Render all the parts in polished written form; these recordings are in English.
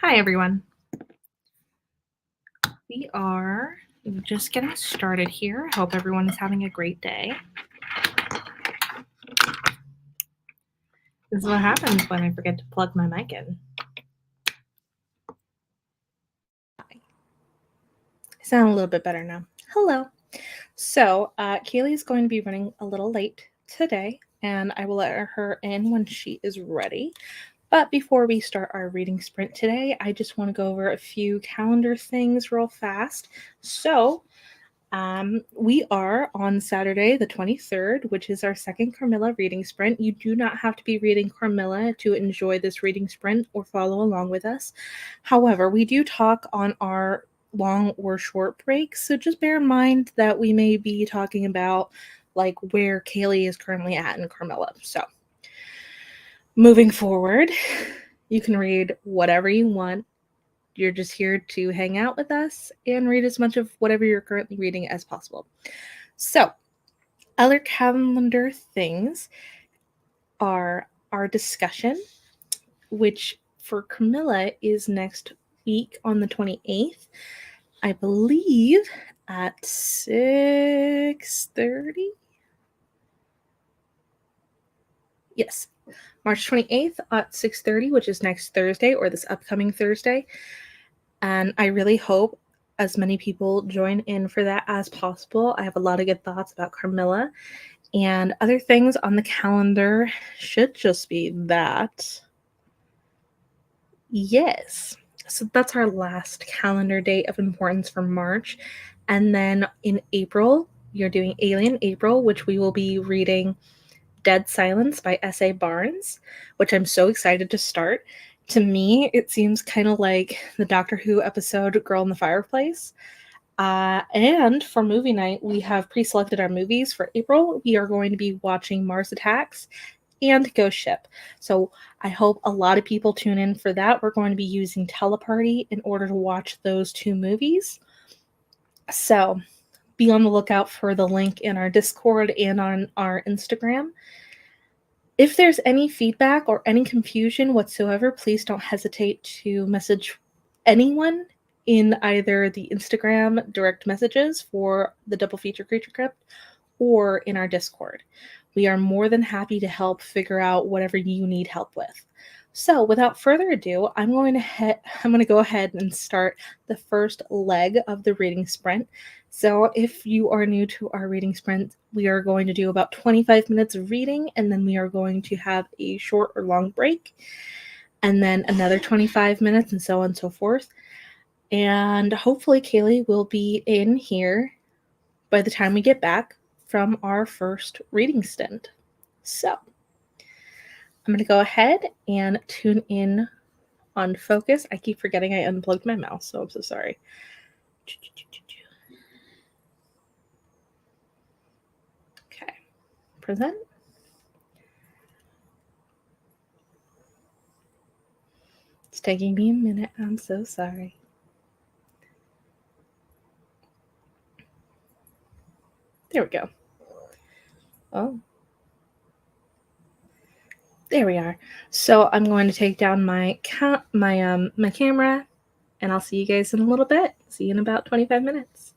Hi, everyone. We are just getting started here. I hope everyone is having a great day. This is what happens when I forget to plug my mic in. I sound a little bit better now. Hello. So, Kayleigh is going to be running a little late today, and I will let her in when she is ready. But before we start our reading sprint today, I just want to go over a few calendar things real fast. So, we are on Saturday, the 23rd, which is our second Camilla reading sprint. You do not have to be reading Camilla to enjoy this reading sprint or follow along with us. However, we do talk on our long or short breaks, so just bear in mind that we may be talking about like where Kayleigh is currently at in Camilla. So, moving forward, you can read whatever you want. You're just here to hang out with us and read as much of whatever you're currently reading as possible. So, other calendar things are our discussion, which for Camilla is next week on the 28th, I believe at 6:30. Yes, March 28th at 6:30, which is next Thursday or this upcoming Thursday. And I really hope as many people join in for that as possible. I have a lot of good thoughts about Camilla, and other things on the calendar should just be that. Yes. So that's our last calendar date of importance for March. And then in April, you're doing Alien April, which we will be reading Dead Silence by S.A. Barnes, which I'm so excited to start. To me, it seems kind of like the Doctor Who episode Girl in the Fireplace. And for movie night, we have pre-selected our movies for April. We are going to be watching Mars Attacks and Ghost Ship. So I hope a lot of people tune in for that. We're going to be using Teleparty in order to watch those two movies. So be on the lookout for the link in our Discord and on our Instagram. If there's any feedback or any confusion whatsoever, please don't hesitate to message anyone in either the Instagram direct messages for the Double Feature Creature Crypt or in our Discord. We are more than happy to help figure out whatever you need help with. So, without further ado, I'm going to go ahead and start the first leg of the reading sprint. So, if you are new to our reading sprint, we are going to do about 25 minutes of reading, and then we are going to have a short or long break, and then another 25 minutes, and so on and so forth. And hopefully, Kayleigh will be in here by the time we get back from our first reading stint. So, I'm going to go ahead and tune in on focus. I keep forgetting I unplugged my mouse, so I'm so sorry. Okay, present. It's taking me a minute. I'm so sorry. There we go. Oh. There we are. So I'm going to take down my camera, and I'll see you guys in a little bit. See you in about 25 minutes.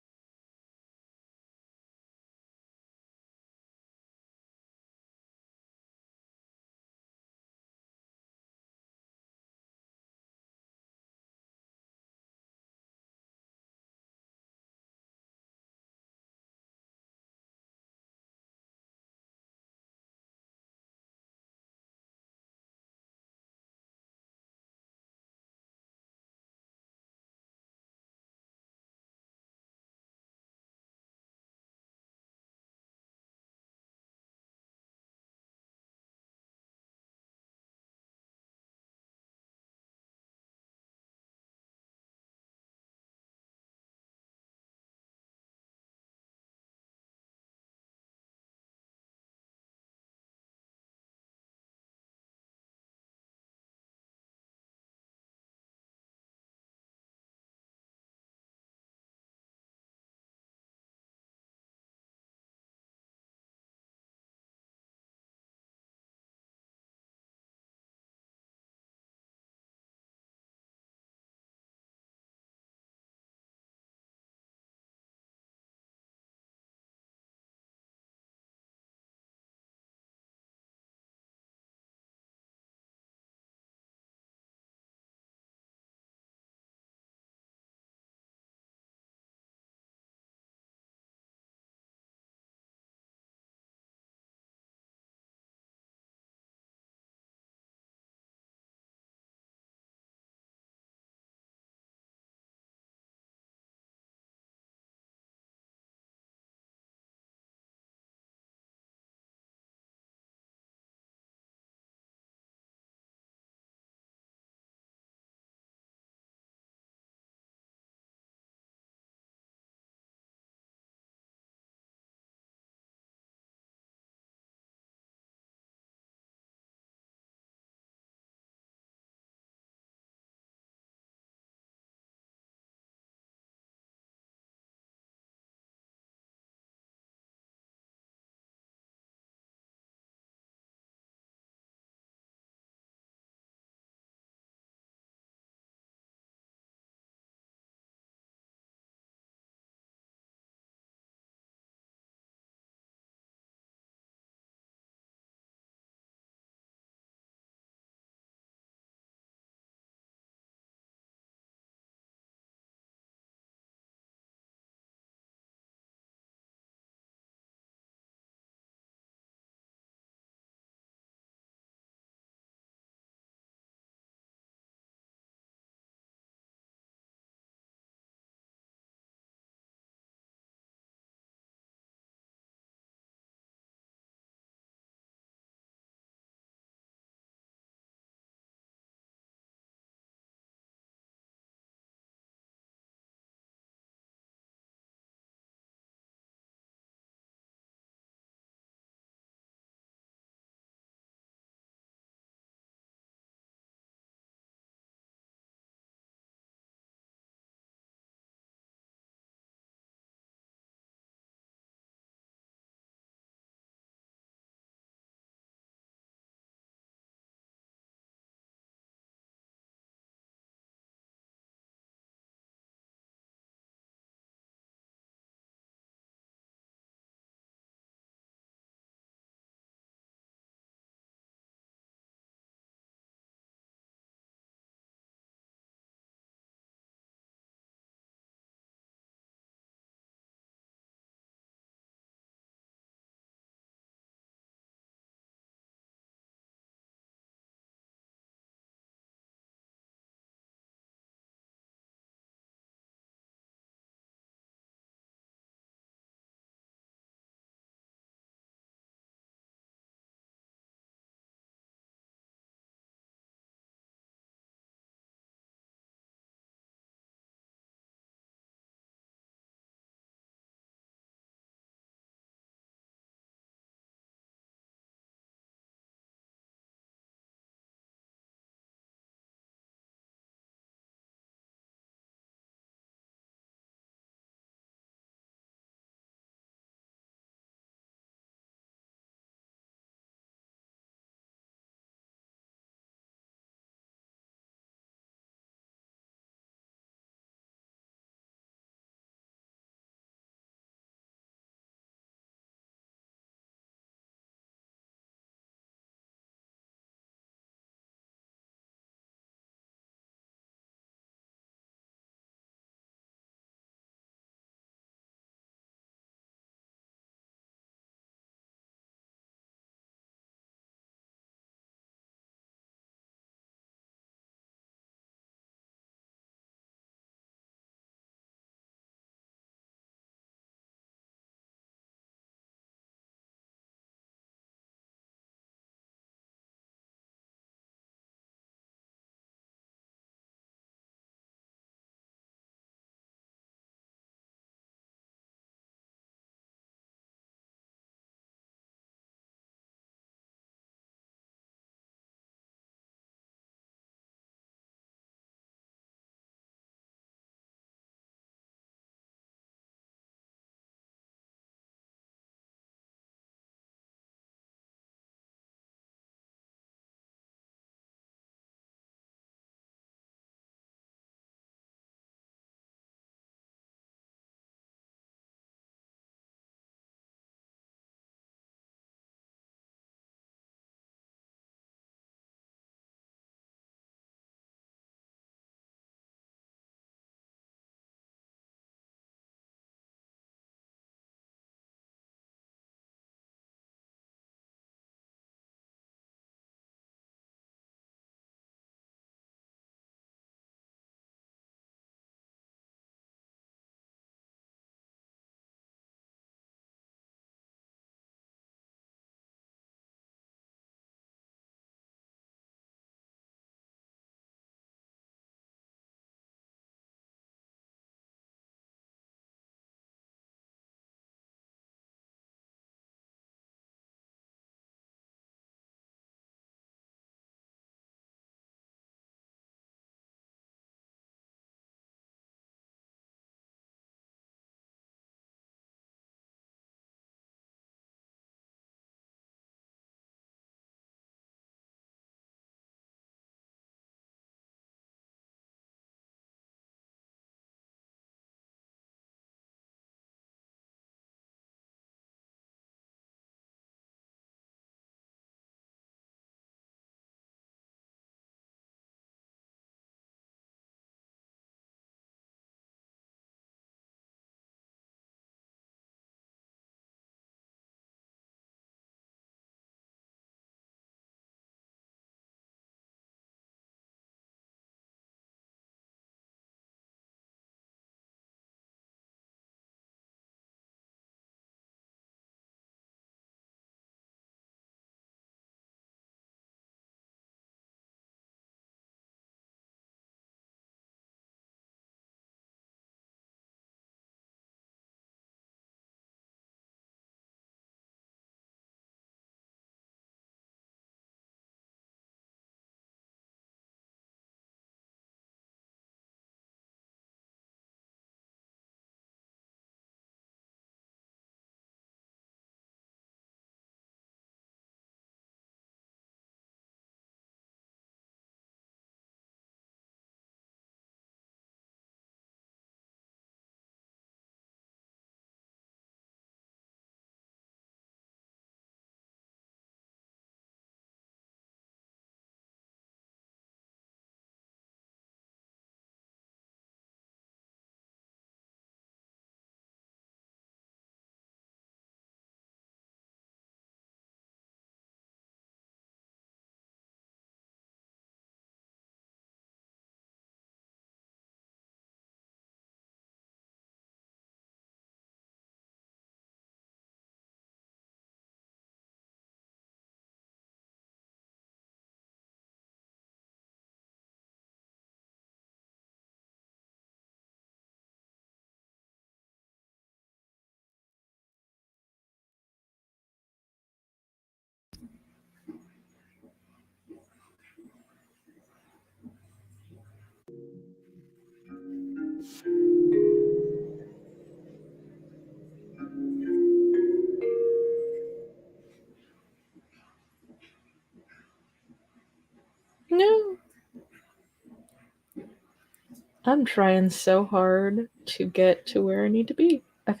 I'm trying so hard to get to where I need to be. Okay.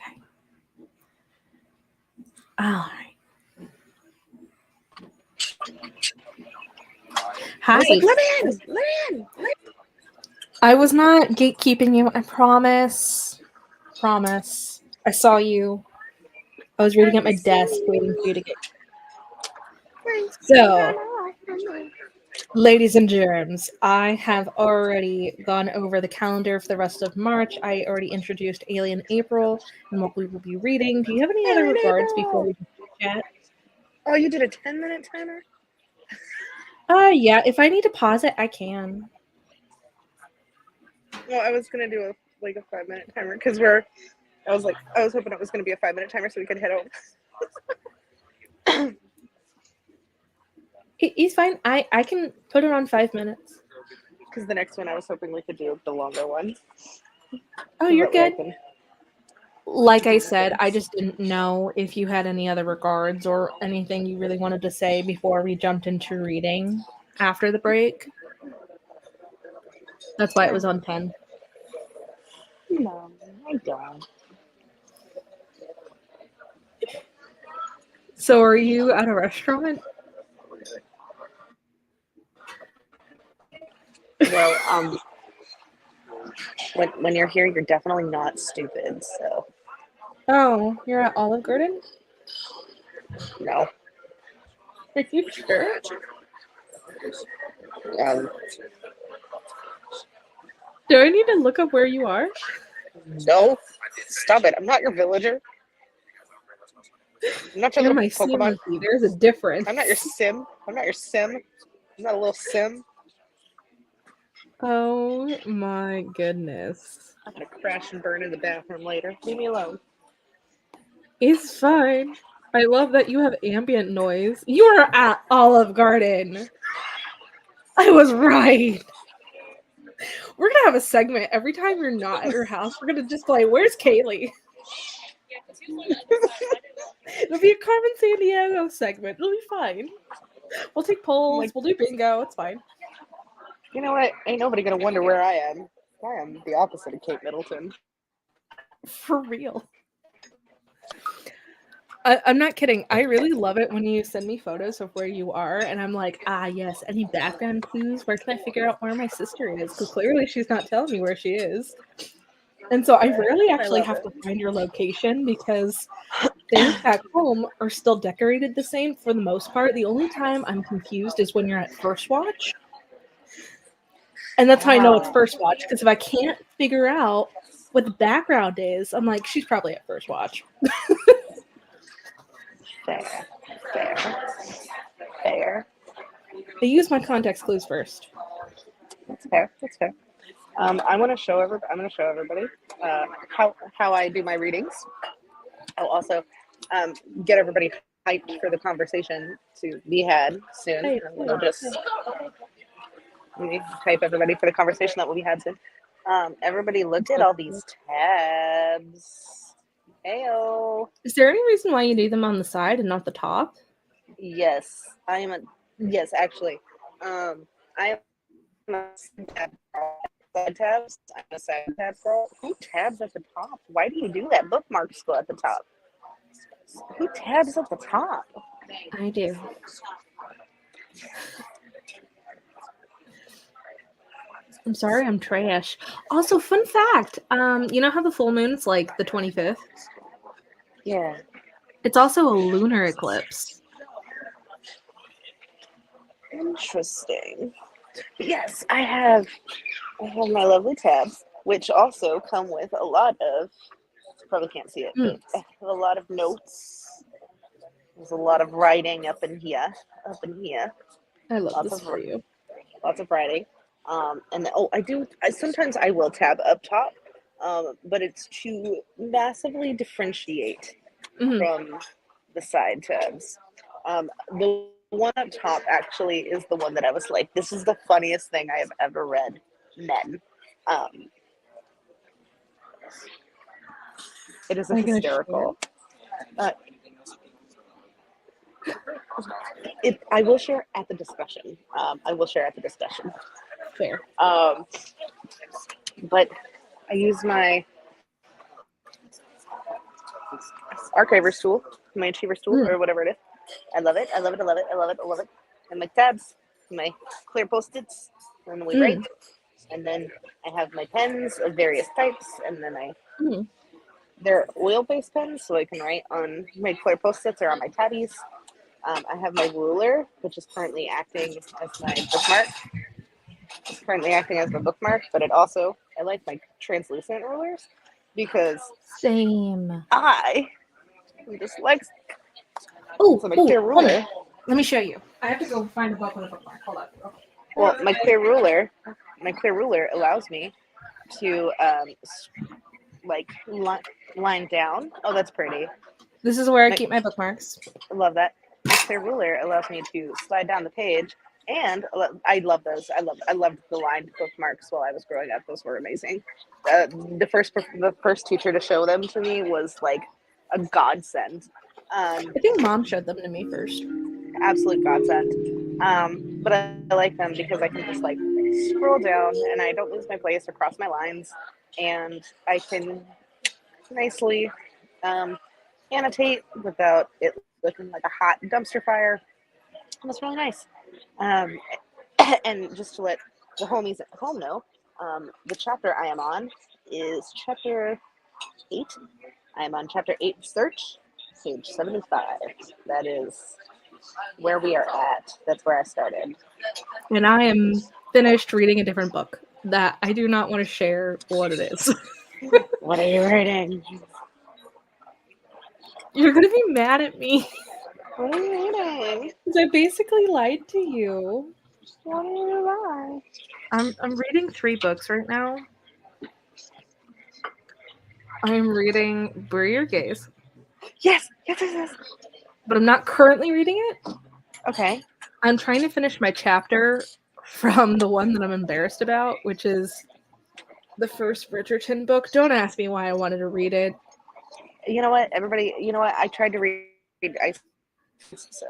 All right. I was like, Hi. let me in. I was not gatekeeping you. I promise. Promise. I saw you. I was reading at my desk, waiting for you to get. So, ladies and germs, I have already gone over the calendar for the rest of March. I already introduced Alien April and what we will be reading. Do you have any other regards before we chat? Oh, you did a 10-minute timer? Yeah. If I need to pause it, I can. Well, I was gonna do a 5-minute timer because I was hoping it was gonna be a 5-minute timer so we could head home. He's fine. I can put it on 5 minutes. Because the next one I was hoping we could do the longer one. Oh, you're good. Like I said, I just didn't know if you had any other regards or anything you really wanted to say before we jumped into reading after the break. That's why it was on 10. No, I don't. So are you at a restaurant? Well, when you're here, you're definitely not stupid. So Oh, you're at Olive Garden? no. Are you sure? Um, Do I need to look up where you are? no. Stop it! I'm not your villager. I'm not your You're little my Pokemon. Sim. There's a difference. I'm not your sim. I'm not your sim. I'm not a little sim. Oh my goodness. I'm gonna crash and burn in the bathroom later. Leave me alone. It's fine. I love that you have ambient noise. You are at Olive Garden. I was right. We're gonna have a segment every time you're not at your house. We're gonna just play "Where's Kayleigh?" It'll be a Carmen Sandiego segment. It'll be fine. We'll take polls. We'll do bingo. It's fine. You know what? Ain't nobody gonna wonder where I am. I am the opposite of Kate Middleton. For real. I'm not kidding. I really love it when you send me photos of where you are, and I'm like, yes, any background clues? Where can I figure out where my sister is? Because clearly she's not telling me where she is. And so I rarely actually have to find your location because things back home are still decorated the same for the most part. The only time I'm confused is when you're at First Watch. And that's how I know it's First Watch, because if I can't figure out what the background is, I'm like, she's probably at First Watch. Fair. I use my context clues first. That's fair. I'm gonna show everybody how I do my readings. I'll also get everybody hyped for the conversation to be had soon. We'll just hype everybody for the conversation that will be had soon. Everybody look at all these tabs. Heyo. Is there any reason why you do them on the side and not the top? Yes, actually. I am a side tabs. I'm a side tab girl. Who tabs at the top? Why do you do that? Bookmarks go at the top. Who tabs at the top? I do. I'm sorry, I'm trash. Also, fun fact, you know how the full moon's like the 25th? Yeah. It's also a lunar eclipse. Interesting. Yes, I have my lovely tabs, which also come with a lot of, probably can't see it, but a lot of notes. There's a lot of writing up in here. I love this for you. Lots of writing. And sometimes I will tab up top, but it's to massively differentiate from the side tabs. The one up top actually is the one that I was like, this is the funniest thing I have ever read. Men. It is hysterical. I will share at the discussion. Fair. But I use my archiver's tool, my achiever's tool, or whatever it is. I love it. I love it. I love it. I love it. I love it. And my tabs, my clear post-its, and we write. And then I have my pens of various types, and then they're oil-based pens, so I can write on my clear post-its or on my tabbies. I have my ruler, which is currently acting as my bookmark. It's currently acting as my bookmark, but I like my translucent rulers because Same. I am dyslexic. Oh, So my oh, clear hold on. ruler, Let me show you. I have to go find a book with a bookmark. Hold on. well, my clear ruler allows me to like line down. Oh, that's pretty. This is where I My, keep my bookmarks. I love that. My clear ruler allows me to slide down the page, and I love those. I loved the lined bookmarks while I was growing up. Those were amazing. The first teacher to show them to me was like a godsend. I think Mom showed them to me first. Absolute godsend. But I like them because I can just like scroll down and I don't lose my place or cross my lines, and I can nicely um, annotate without it looking like a hot dumpster fire. And it's really nice. Um, and just to let the homies at home know, the chapter I am on is chapter 8. I am on chapter 8 search, page 75. That is where we are at. That's where I started. And I am finished reading a different book that I do not want to share what it is. What are you writing? You're going to be mad at me What are you reading? because I basically lied to you. What do you like? I'm reading 3 books right now. I'm reading Bury Your Gaze, Yes, yes, yes, yes. but I'm not currently reading it. Okay. I'm trying to finish my chapter from the one that I'm embarrassed about, which is the first Bridgerton book. Don't ask me why I wanted to read it. You know what, everybody? You know what? I tried to read. So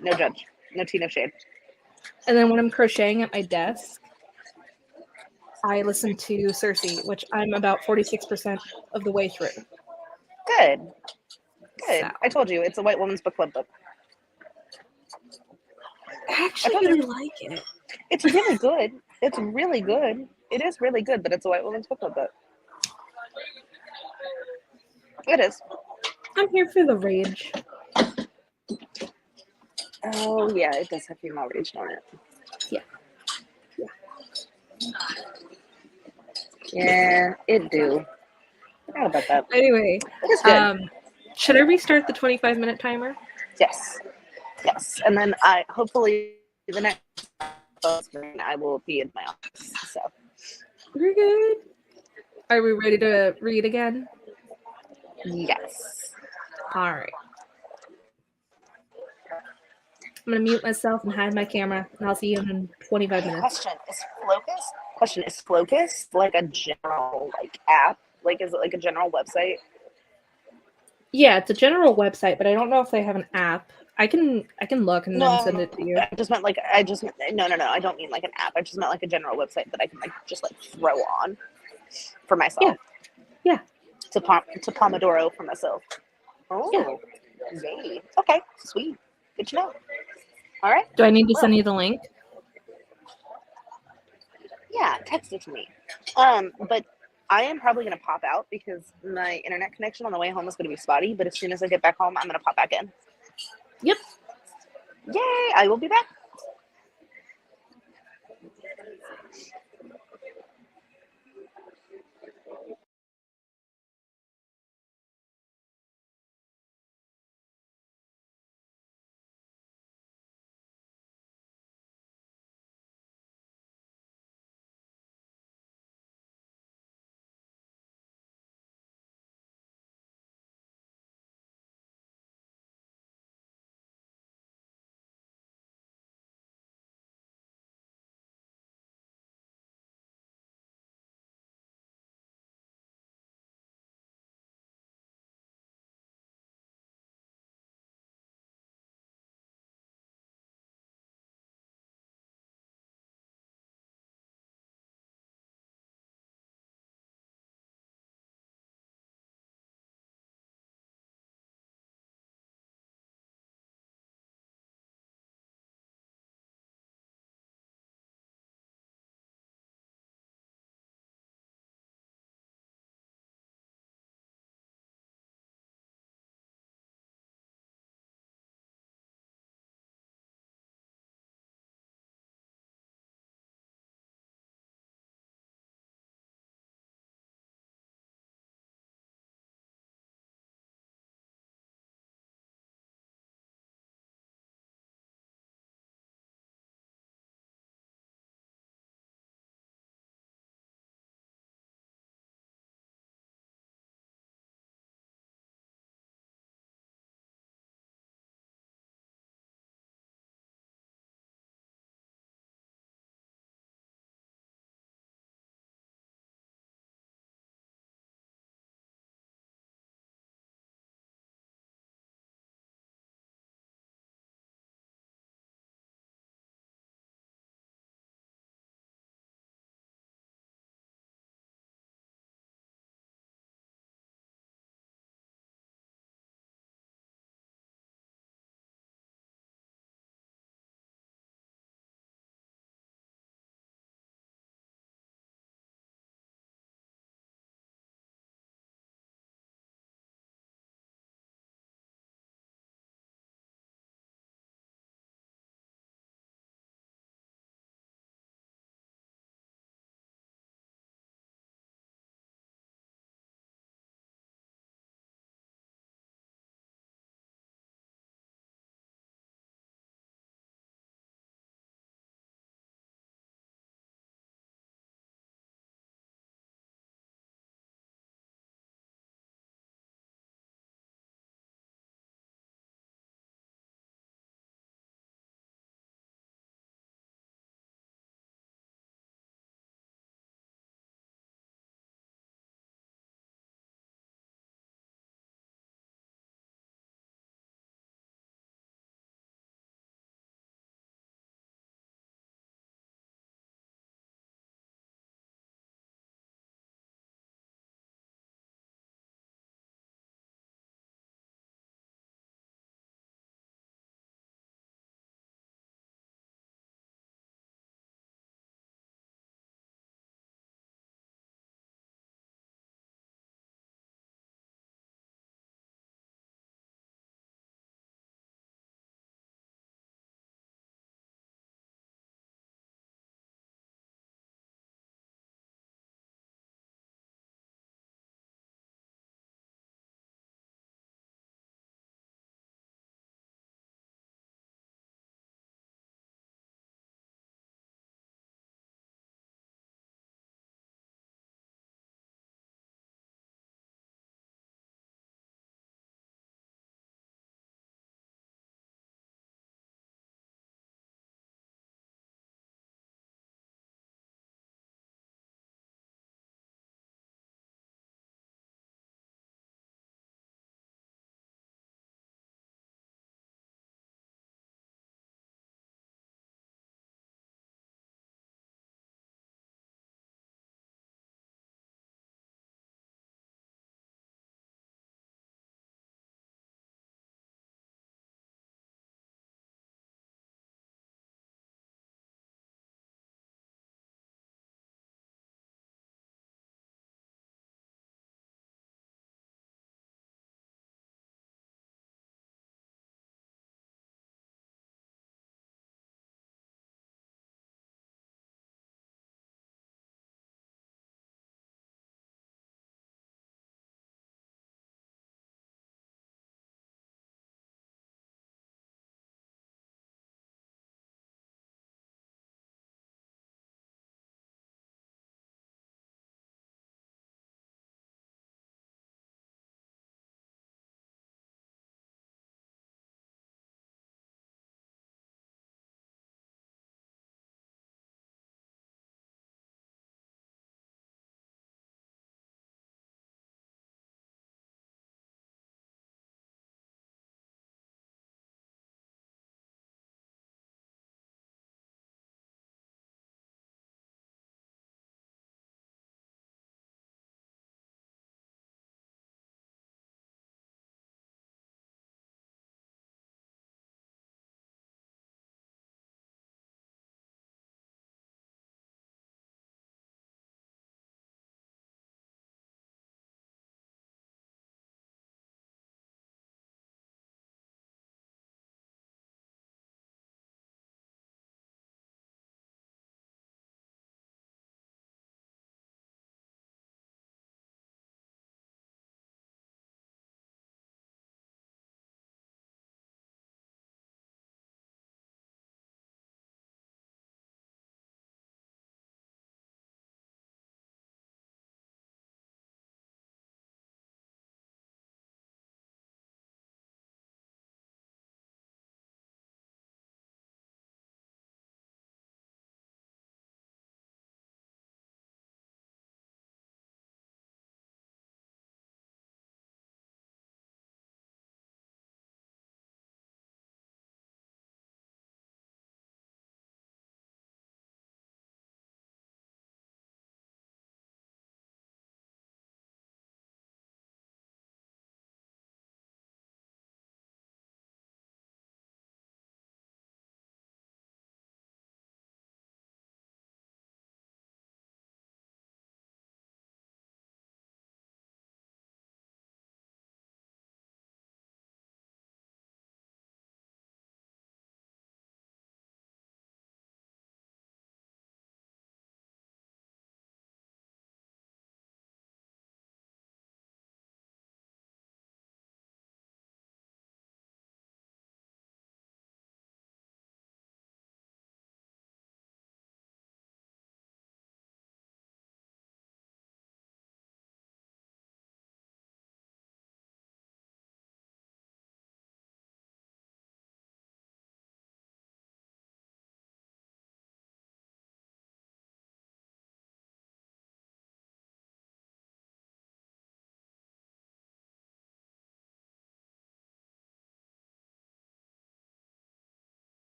no judge, no tea, no shade. And then when I'm crocheting at my desk, I listen to Cersei, which I'm about 46% of the way through. Good, good. So I told you it's a white woman's book club book. I I actually told really you like it. it's really good. It's really good. It is really good, but it's a white woman's book club book. It is. I'm here for the rage. Oh yeah, it does have female rage on it. Yeah. Yeah, it do. Forgot about that. Anyway, It is good. should I restart the 25-minute timer? Yes, yes. And then I hopefully the next I will be in my office. So We're good. Are we ready to read again? yes. All right. I'm going to mute myself and hide my camera, and I'll see you in 25 minutes. Question is Flocus like a general like app? Like is it like a general website? Yeah, it's a general website, but I don't know if they have an app. I can look and then send No, it to you. no. I don't mean like an app. I just meant like a general website that I can like just like throw on for Yeah. myself. Yeah. To Pomodoro for myself. Oh, Yeah. yay. Okay, sweet. Good to know. All right. Do I need to Well, send you the link? yeah, text it to me. But I am probably gonna pop out because my internet connection on the way home is gonna be spotty. But as soon as I get back home, I'm gonna pop back in. Yep. Yay! I will be back.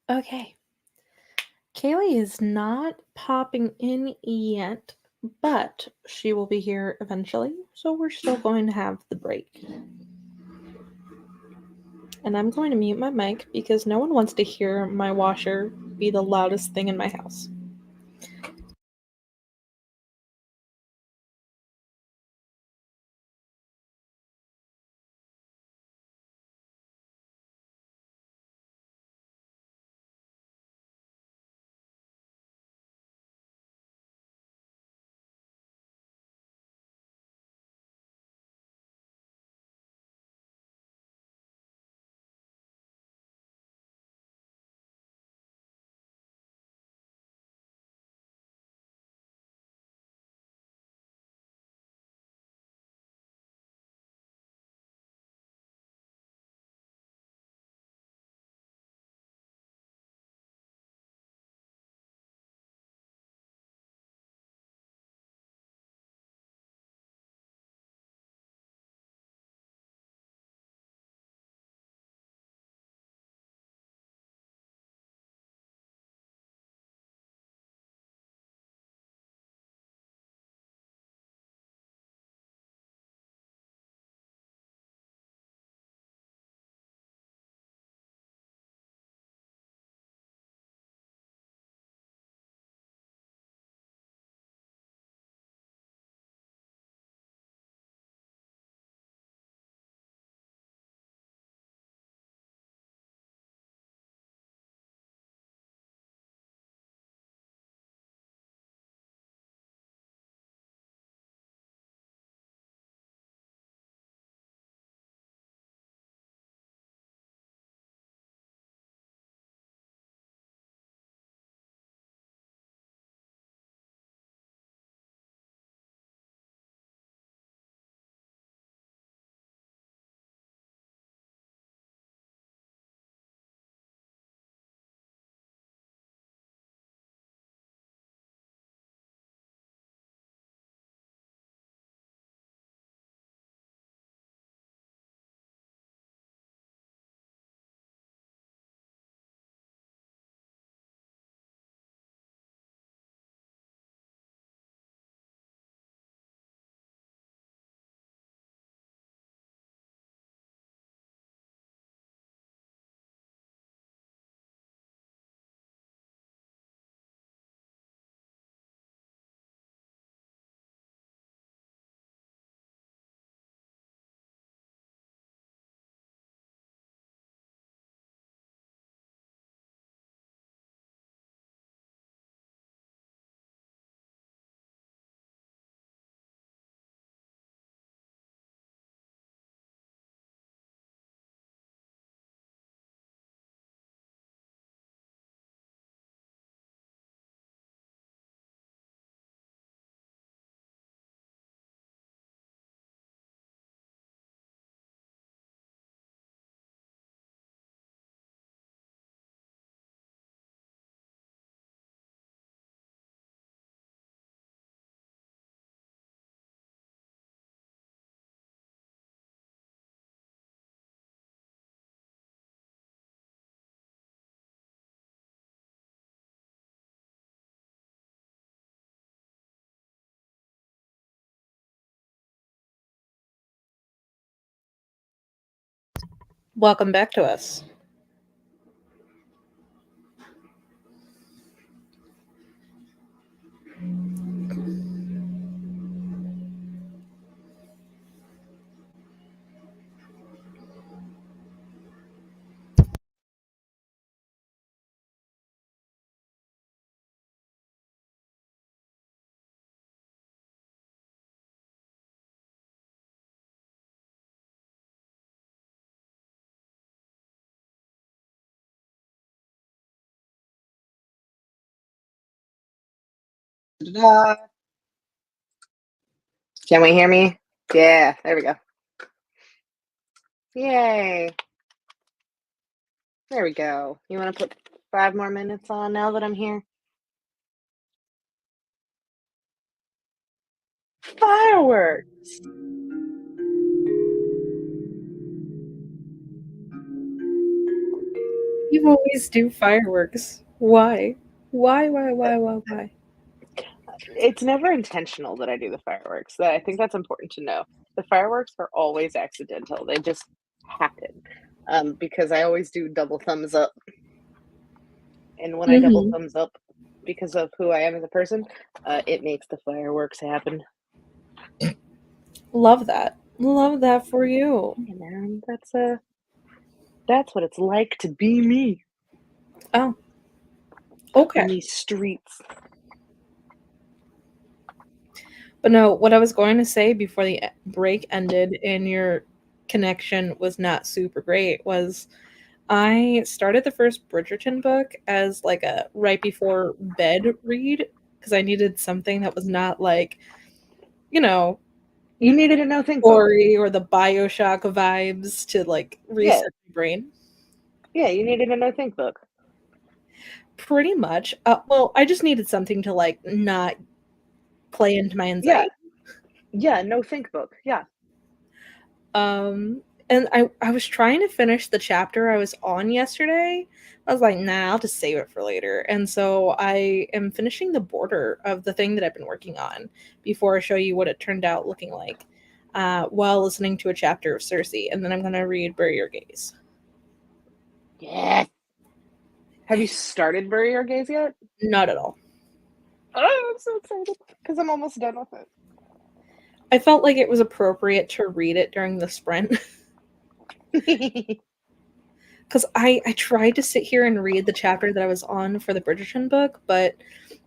Okay. Kayleigh is not popping in yet, but she will be here eventually, so we're still going to have the break. And I'm going to mute my mic because no one wants to hear my washer be the loudest thing in my house. Welcome back to us. Ta-da. Can we hear me? Yeah, there we go. Yay. There we go. You want to put 5 more minutes on now that I'm here? Fireworks. You always do fireworks. Why? Why? It's never intentional that I do the fireworks. I think that's important to know. The fireworks are always accidental. They just happen. Because I always do double thumbs up. And when I double Mm-hmm. thumbs up because of who I am as a person, it makes the fireworks happen. Love that. Love that for you. Yeah, man, that's what it's like to be me Oh, okay. in these streets. But no, what I was going to say before the break ended and your connection was not super great was I started the first Bridgerton book as like a right before bed read because I needed something that was not like, you know, You needed a no think book. gory or the BioShock vibes to like Yeah, reset my brain. yeah, you needed a no think book. Pretty much. Well, I just needed something to like not play into my Yeah, anxiety. yeah, no think book. Yeah. Um, and I was trying to finish the chapter I was on yesterday. I was like, nah, I'll just save it for later. And so I am finishing the border of the thing that I've been working on before I show you what it turned out looking like, while listening to a chapter of Cersei, and then I'm gonna read Bury Your Gaze. Yes. Have you started Bury Your Gaze yet? Not at all. Oh, I'm so excited because I'm almost done with it. I felt like it was appropriate to read it during the sprint. Because I tried to sit here and read the chapter that I was on for the Bridgerton book, but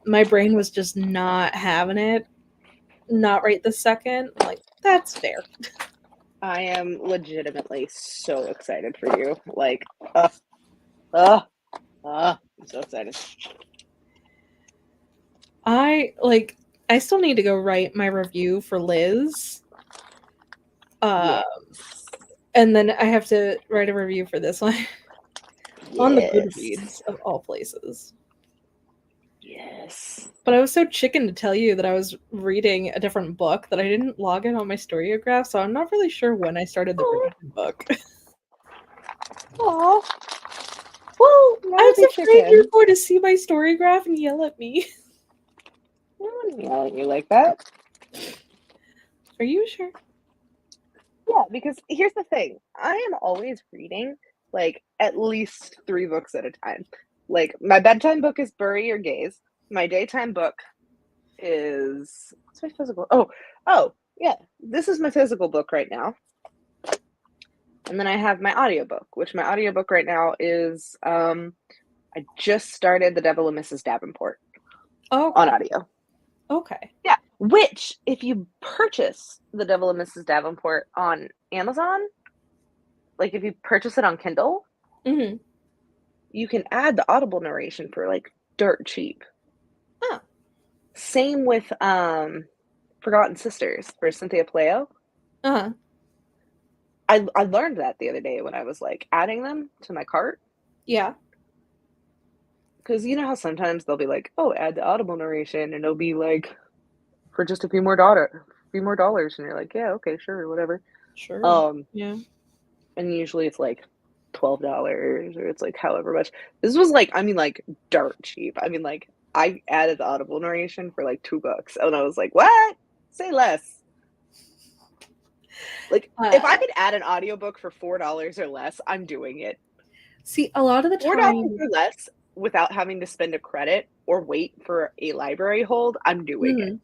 my brain was just not having it. Not right this second. I'm like, that's fair. I am legitimately so excited for you. Like, I'm so excited. I still need to go write my review for Liz. Yeah. And then I have to write a review for this one on the Yes. Goodreads of all places. Yes. But I was so chicken to tell you that I was reading a different book that I didn't log in on my Storyograph, so I'm not really sure when I started the Bridgerton book. Aw. Well, Not I a was big afraid you were chicken. going to see my Storygraph and yell at me. I wouldn't yell at you like that. Are you sure? Yeah, because here's the thing. I am always reading like at least 3 books at a time. Like my bedtime book is Bury Your Gaze. My daytime book is what's my physical? Oh, yeah. This is my physical book right now. And then I have my audiobook, which my audiobook right now is I just started The Devil and Mrs. Davenport on Okay. audio. Okay. Yeah. Which, if you purchase The Devil and Mrs. Davenport on Amazon, like if you purchase it on Kindle, Mm-hmm. you can add the audible narration for like dirt cheap. Oh. Same with Forgotten Sisters for Cynthia Playo. Uh-huh. I learned that the other day when I was like adding them to my cart. Yeah. Because you know how sometimes they'll be like, oh, add the audible narration, and it'll be like for just a few more dollars, and you're like, yeah, okay, sure, whatever. Sure. Um, Yeah. and usually it's like $12 or it's like however much. This was like, I mean, like dirt cheap. I mean, like I added the audible narration for like $2, and I was like, what? Say less. Like if I Uh, could add an audiobook for $4 or less, I'm doing it. See, a lot of the $4 time, or less without having to spend a credit or wait for a library hold, I'm doing it. mhm.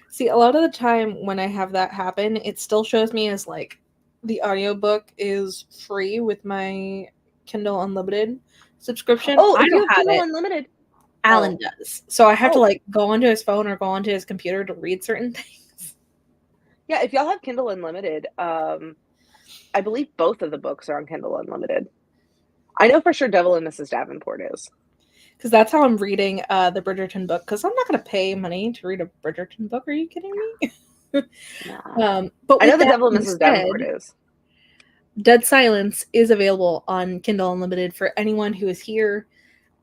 See, a lot of the time when I have that happen, it still shows me as like the audiobook is free with my Kindle Unlimited subscription. Oh, I if you don't have have Kindle it. Unlimited. Alan Oh, does. So I have to oh, like go onto his phone or go onto his computer to read certain things. yeah. If y'all have Kindle Unlimited, I believe both of the books are on Kindle Unlimited. I know for sure Devil and Mrs. Davenport is. Because that's how I'm reading the Bridgerton book. Because I'm not going to pay money to read a Bridgerton book. Are you kidding me? Nah. But I know with the that Devil and being Mrs. Davenport said, is. Dead Silence is available on Kindle Unlimited for anyone who is here.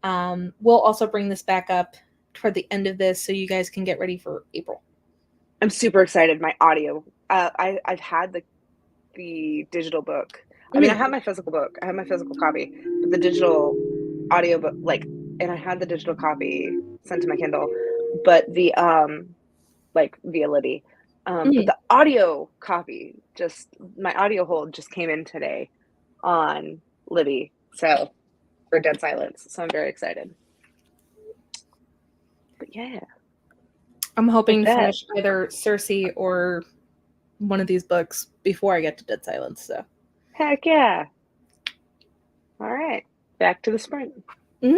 We'll also bring this back up toward the end of this so you guys can get ready for April. I'm super excited. My audio. I've had the digital book. I mean, I have my physical book. I have my physical copy, but the digital audiobook, like, and I had the digital copy sent to my Kindle, but the like via Libby. But the audio copy, just my audio hold just came in today on Libby. So for Dead Silence. So I'm very excited. But yeah. I'm hoping to that, finish either Cersei or one of these books before I get to Dead Silence. So heck yeah. All right. Back to the sprint. Mhm.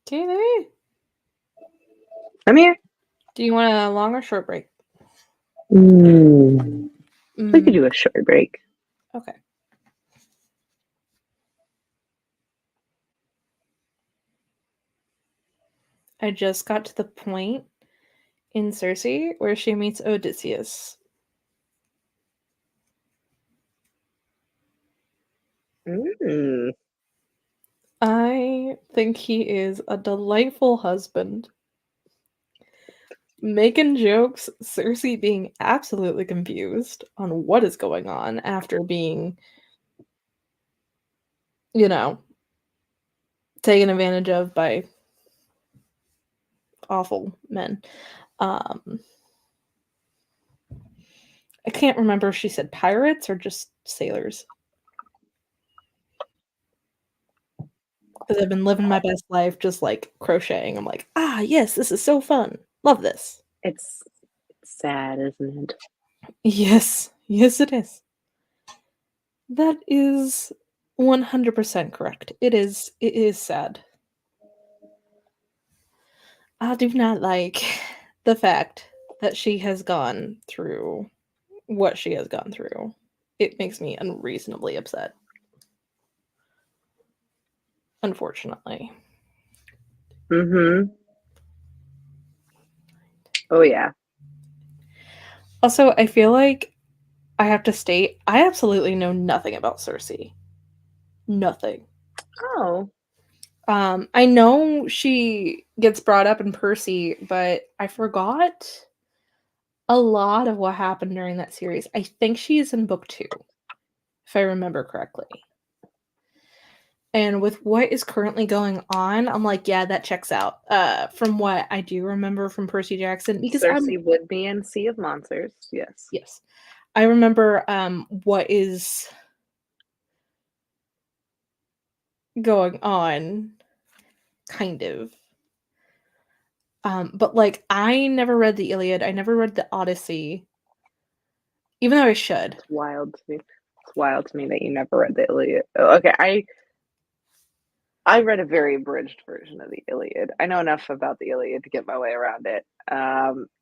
Kayleigh, I'm here. do you want a long or short break? We could do a short break. Okay. I just got to the point in Circe where she meets Odysseus. I think he is a delightful husband. Making jokes, Circe being absolutely confused on what is going on after being, taken advantage of by awful men. I can't remember if she said pirates or just sailors. Because I've been living my best life just like crocheting. I'm like, yes, this is so fun. Love this. It's sad, isn't it? Yes, yes, it is. That is 100% correct. It is sad. I do not like the fact that she has gone through what she has gone through. It makes me unreasonably upset. Unfortunately. Mm-hmm. Oh, yeah. Also, I feel like I have to state, I absolutely know nothing about Circe. Nothing. Oh. I know she gets brought up in Percy, but I forgot a lot of what happened during that series. I think she is in book 2, if I remember correctly. And with what is currently going on, I'm like, yeah, that checks out. From what I do remember from Percy Jackson, because Circe would be in Sea of Monsters, yes. Yes. I remember what is going on, kind of. But like, I never read the Iliad. I never read the Odyssey, even though I should. It's wild to me. It's wild to me that you never read the Iliad. Oh, okay, I read a very abridged version of the Iliad. I know enough about the Iliad to get my way around it.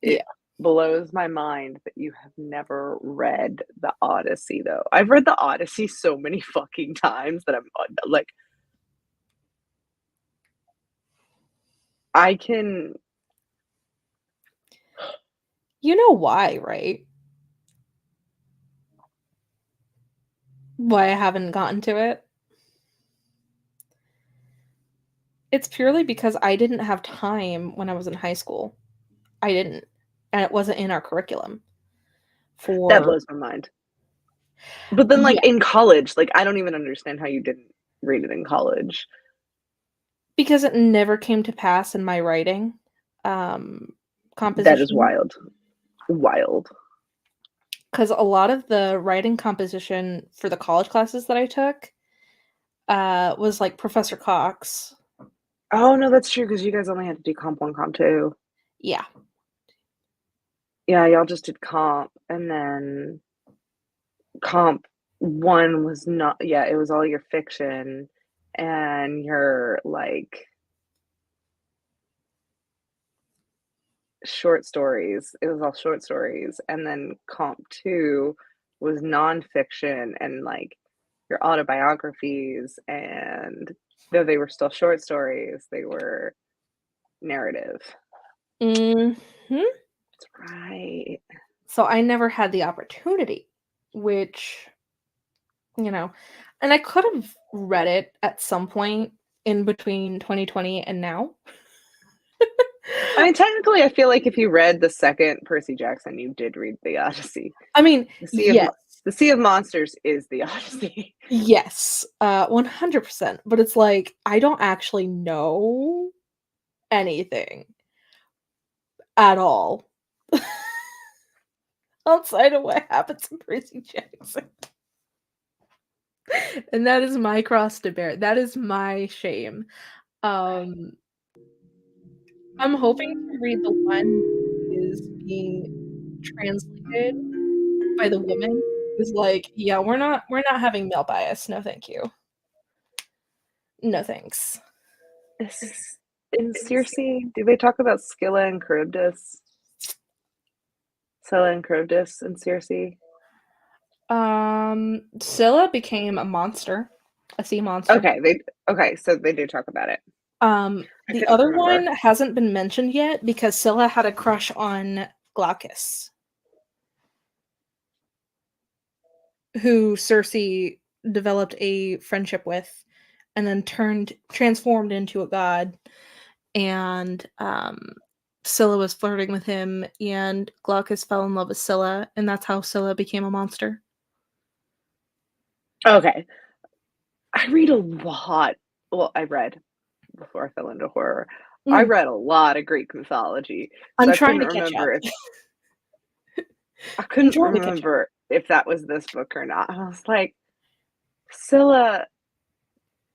It Yeah. blows my mind that you have never read the Odyssey, though. I've read the Odyssey so many fucking times that I'm like, I can. You know why, right? Why I haven't gotten to it? It's purely because I didn't have time when I was in high school. I didn't. And it wasn't in our curriculum. That For blows my mind. But then, like, Yeah, in college, like, I don't even understand how you didn't read it in college. because it never came to pass in my writing That is composition. wild. Wild. Because a lot of the writing composition for the college classes that I took was like Professor Cox. Oh, no, that's true because you guys only had to do comp 1, comp 2. Yeah. Yeah, y'all just did comp, and then comp 1 was not, yeah, it was all your fiction and your, like, short stories. It was all short stories, and then comp 2 was nonfiction and, like, your autobiographies, and though they were still short stories, they were narrative. Mhm. That's right. So I never had the opportunity, which, and I could have read it at some point in between 2020 and now. I mean, technically, I feel like if you read the second Percy Jackson, you did read the Odyssey. I mean, The Sea of yes. the Sea of Monsters is the Odyssey. Yes, 100%, but it's like, I don't actually know anything at all outside of what happens in Percy Jackson. And that is my cross to bear. That is my shame. Um, I'm hoping to read the one that is being translated by the woman who's like, "Yeah, we're not having male bias. No, thank you. No, thanks." This is. In Circe, do they talk about Scylla and Charybdis? Scylla and Charybdis in Circe? Scylla became a monster, a sea monster. Okay, so they do talk about it. I The couldn't other one remember. hasn't been mentioned yet because Scylla had a crush on Glaucus, who Circe developed a friendship with, and then transformed into a god. And Scylla was flirting with him, and Glaucus fell in love with Scylla, and that's how Scylla became a monster. Okay. I read a lot. Well, I read before I fell into horror. I Mm. read a lot of Greek mythology, so I'm I couldn't trying to catch up. remember if I I'm couldn't trying to catch up. remember if that was this book or not. I was like, Scylla,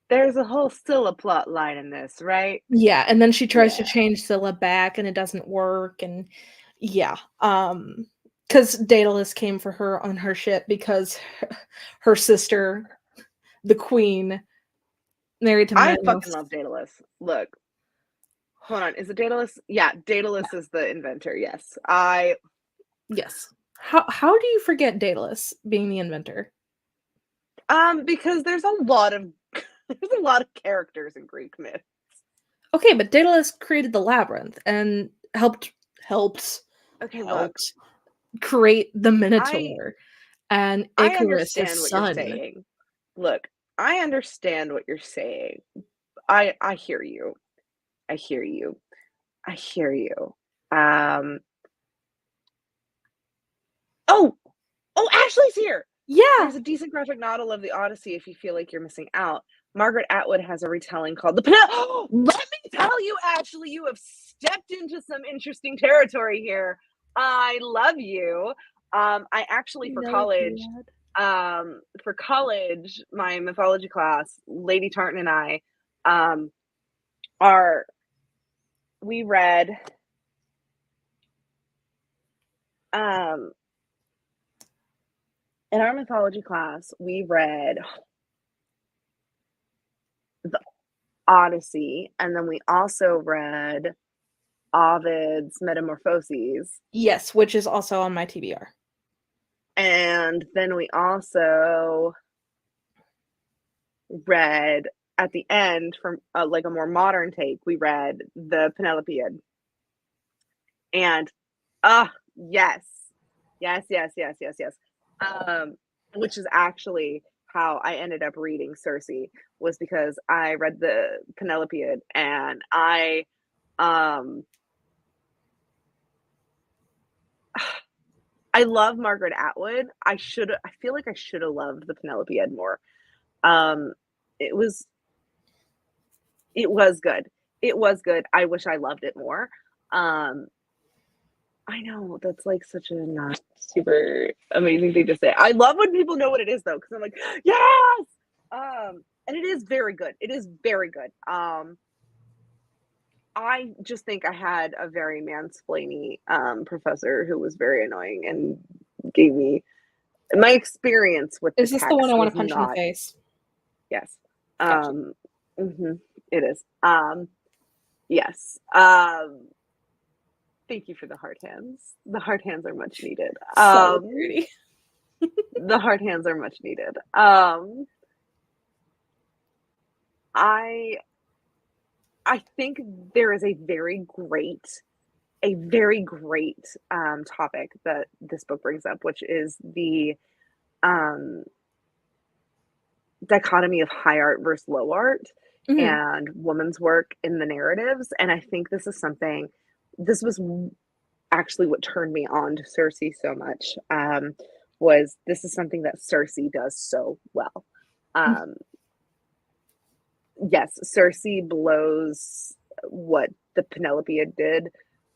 there's a whole Scylla plot line in this, right? Yeah, and then she tries to Yeah. change Scylla back, and it doesn't work, and yeah, because Daedalus came for her on her ship because her sister, the queen, married to I Menelaus. fucking love Daedalus. Look, hold on. Is it Daedalus? Yeah, Daedalus is the inventor. Yes. Yes. How do you forget Daedalus being the inventor? Because there's a lot of there's a lot of characters in Greek myth. Okay, but Daedalus created the labyrinth and helped Okay, look, helped create the I Minotaur and I Icarus, his understand what you're son. saying. Look, I understand what you're saying. I hear you. I hear you. I hear you. Um oh, oh, Ashley's here. Yeah. There's a decent graphic novel of the Odyssey if you feel like you're missing out. Margaret Atwood has a retelling called The Let me tell you, Ashley, you have stepped into some interesting territory here. I love you. I actually for college, my mythology class, Lady Tartan and I, um, are we read um in our mythology class, we read the Odyssey, and then we also read Ovid's Metamorphoses. Yes, which is also on my TBR. And then we also read at the end, from like a more modern take, we read the Penelopeid. And yes. Yes, yes, yes, yes, yes. Which is actually how I ended up reading Circe, was because I read the Penelopeid, and um I love Margaret Atwood. I feel like I should have loved the Penelopeid more. Um it was it was good. It was good. I wish I loved it more. Um I know that's like such a not super amazing thing to say. I love when people know what it is though, because I'm like, yes. And it is very good. It is very good. I just think I had a very mansplainy professor who was very annoying and gave me my experience with the Is this the one I text want was to punch in the not. face? Yes. Gotcha. Mhm, it is. Yes. Thank you for the heart hands. The heart hands are much needed. Solidarity. The heart hands are much needed. I I think there is a very great topic that this book brings up, which is the um, dichotomy of high art versus low art Mhm. and woman's work in the narratives. And I think this was actually what turned me on to Circe so much. Was this is something that Circe does so well. Um, yes, Circe blows what the Penelope did,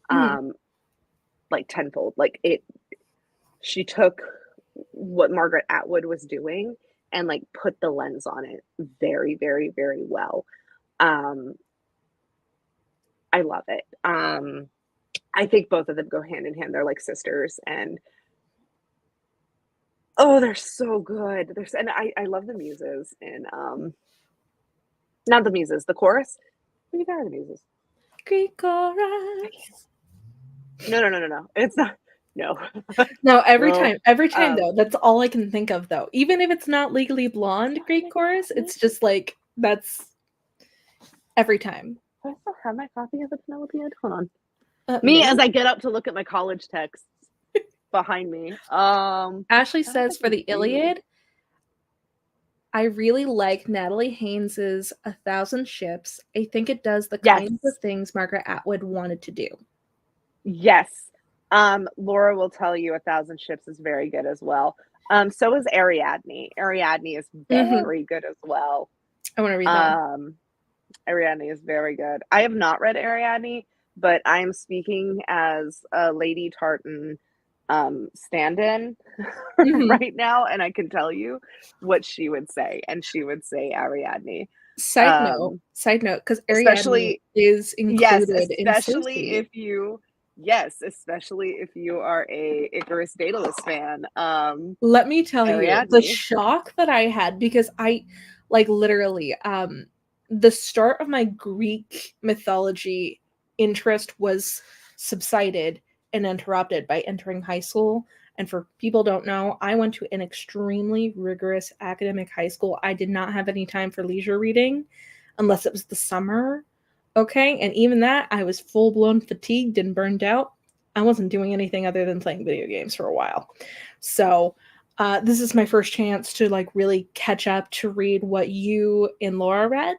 Mhm. um, like tenfold. She took what Margaret Atwood was doing and like put the lens on it very, very, very well. Um, I love it. I think both of them go hand in hand. They're like sisters, and oh, they're so good. I love the muses and not the muses, the chorus. Maybe they are the muses. Greek chorus. No. It's not. No. No, every No. time though, that's all I can think of though. Even if it's not Legally Blonde Greek chorus, it's just like that's every time. I still have my copy of the Penelope. Hold on. Me Maybe. as I get up to look at my college texts behind me. Ashley I don't says think for I the do. Iliad, I really like Natalie Haynes's A Thousand Ships. I think it does the Yes. kinds of things Margaret Atwood wanted to do. Yes. Laura will tell you A Thousand Ships is very good as well. So is Ariadne. Ariadne is very good as well. I want to read that. Ariadne is very good. I have not read Ariadne, but I am speaking as a Lady Tartan stand-in right now, and I can tell you what she would say, and she would say Ariadne. Side note, because Ariadne is included in especially Circe. especially if you are a Icarus Daedalus fan. Let me tell Ariadne. you, the shock that I had, because I, like, literally, the start of my Greek mythology interest was subsided and interrupted by entering high school. And for people don't know, I went to an extremely rigorous academic high school. I did not have any time for leisure reading unless it was the summer. Okay. And even that, I was full blown fatigued and burned out. I wasn't doing anything other than playing video games for a while. So, this is my first chance to like really catch up to read what you and Laura read.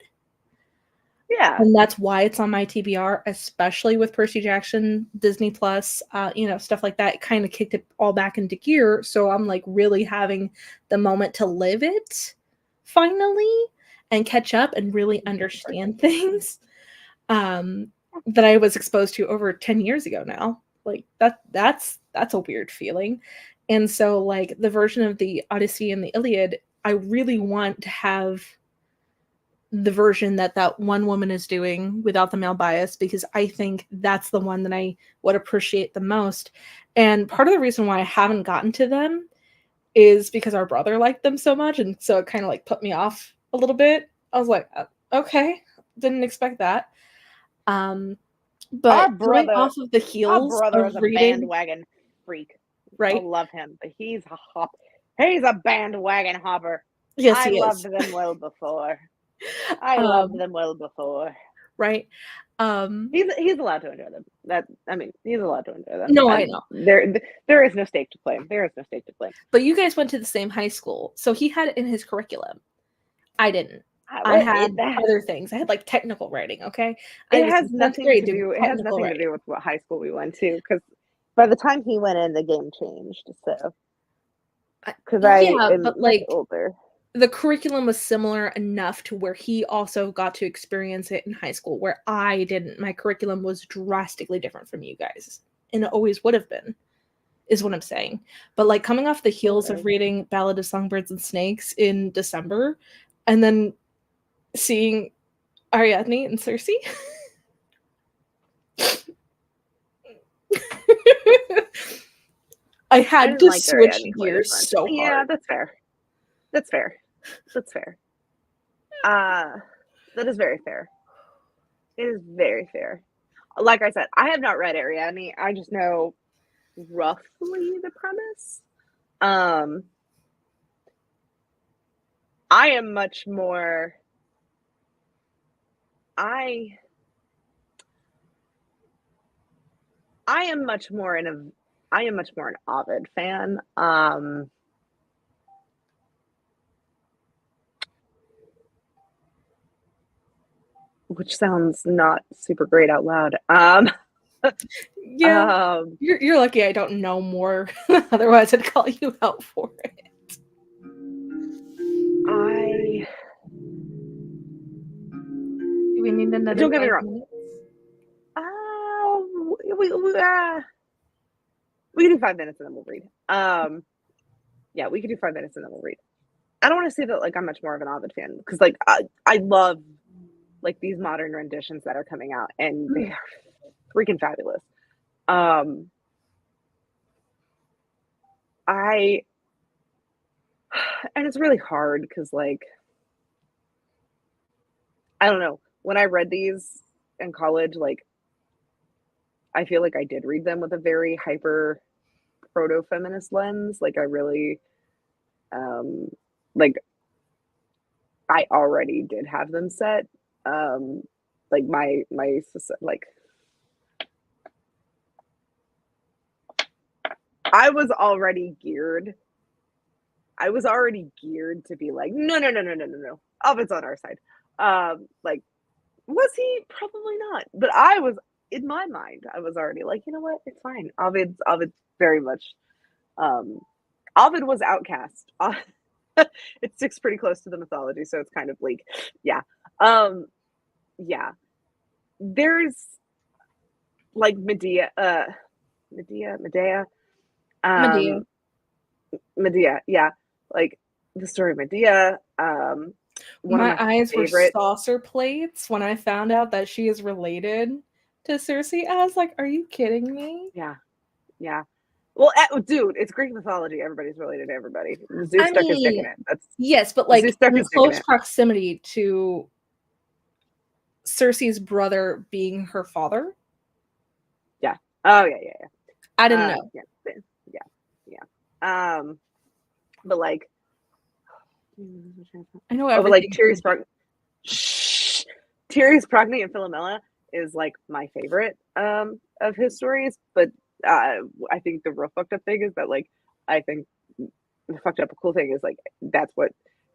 Yeah. And that's why it's on my TBR, especially with Percy Jackson, Disney Plus, stuff like that. It kind of kicked it all back into gear. So I'm like really having the moment to live it finally and catch up and really understand things that I was exposed to over 10 years ago now. Like that's a weird feeling. And so like the version of the Odyssey and the Iliad, I really want to have the version that that one woman is doing without the male bias, because I think that's the one that I would appreciate the most. And part of the reason why I haven't gotten to them is because our brother liked them so much, and so it kind of like put me off a little bit. I was like, okay, didn't expect that. But going off of the our heels brother of is a reading, bandwagon freak. I right? love him, but he's a bandwagon hopper. Yes, I he loved is. them well before. I loved them well before. Right. He's allowed to enjoy them. He's allowed to enjoy them. No, I know. There is no stake to claim. There is no stake to claim. But you guys went to the same high school, so he had it in his curriculum. I didn't. I had other things. I had like technical writing. Okay, It has nothing to do with what high school we went to, because by the time he went in, the game changed. So, because I am but much like older. The curriculum was similar enough to where he also got to experience it in high school, where I didn't. My curriculum was drastically different from you guys, and it always would have been, is what I'm saying. But like coming off the heels of reading Ballad of Songbirds and Snakes in December, and then seeing Ariadne and Circe. I had to switch gears so hard. Yeah, that's fair. That's fair. That is very fair. It is very fair. Like I said, I have not read Ariadne. I just know roughly the premise. I am much more. I am much more an Ovid fan. Which sounds not super great out loud. Yeah, you're lucky I don't know more. Otherwise, I'd call you out for it. Do we need another? Don't get me wrong. We can do 5 minutes and then we'll read. Yeah, we can do 5 minutes and then we'll read. I don't want to say that like I'm much more of an Ovid fan, because like I love like these modern renditions that are coming out, and they are freaking fabulous. And it's really hard because like I don't know, when I read these in college, like I feel like I did read them with a very hyper proto-feminist lens. Like I really, like I already did have them set. Like my like I was already geared. I was already geared to be like, no. Ovid's on our side. Like, was he? Probably not. But I was, in my mind, I was already like, you know what? It's fine. Ovid's very much. Ovid was outcast. It sticks pretty close to the mythology, so it's kind of bleak. Yeah. Yeah. There's like Medea. Medea. Medea. Medea, yeah. Like the story of Medea. One My of my eyes were favorite. saucer plates when I found out that she is related to Circe. I was like, are you kidding me? Yeah, yeah. Well, dude, it's Greek mythology. Everybody's related to everybody. Zeus I stuck his dick in mean, it. That's yes, but Zeus like stuck in his dick in close it. proximity to Circe's brother being her father. Yeah. Oh yeah. I didn't know. Yeah. But like, I know but like everything. Tyrese Progny and Philomela is like my favorite of his stories. But I think the real fucked up thing is that like I think the fucked up cool thing is like that's what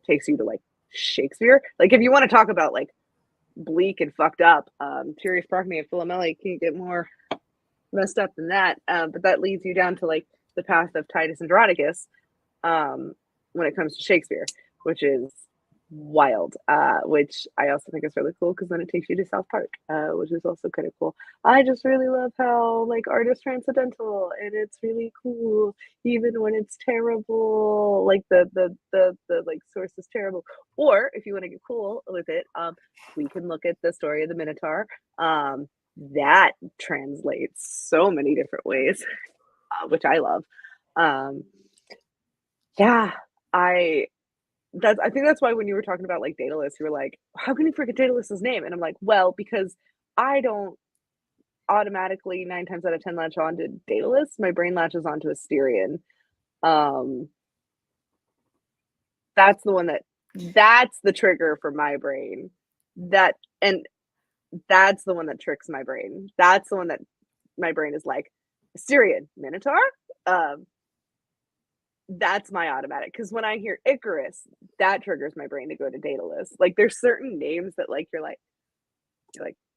takes you to like Shakespeare. Like if you want to talk about like bleak and fucked up, Tyrese Progny and Philomela can't get more messed up than that. But that leads you down to like the path of Titus Andronicus when it comes to Shakespeare, which is wild. Which I also think is really cool because then it takes you to South Park, which is also kind of cool. I just really love how like art is transcendental and it's really cool, even when it's terrible. Like the like source is terrible. Or if you want to get cool with it, we can look at the story of the Minotaur. That translates so many different ways, which I love. Yeah, I I think that's why when you were talking about like Daedalus, you were like, how can you forget Daedalus's name? And I'm like, well, because I don't automatically 9 times out of 10 latch on to Daedalus. My brain latches onto Asterion. Um, that's the one that's the trigger for my brain. That and that's the one that tricks my brain. That's the one that my brain is like, Asterion, Minotaur? Um, that's my automatic because when I hear Icarus, that triggers my brain to go to Daedalus. Like there's certain names that like you're like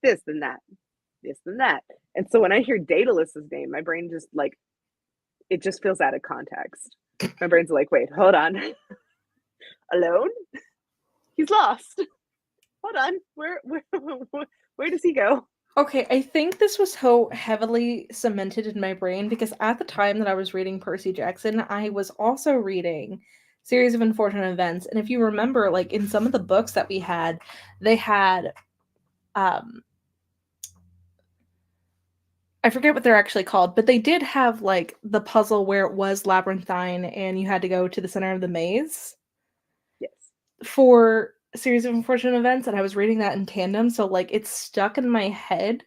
this and that, this and that. And so when I hear Daedalus's name, my brain just like it just feels out of context. My brain's like, wait, hold on. Alone? He's lost. Hold on. Where does he go? Okay, I think this was so heavily cemented in my brain because at the time that I was reading Percy Jackson, I was also reading Series of Unfortunate Events. And if you remember, like in some of the books that we had, they had I forget what they're actually called, but they did have like the puzzle where it was labyrinthine and you had to go to the center of the maze Yes. for a Series of Unfortunate Events, and I was reading that in tandem, so like it's stuck in my head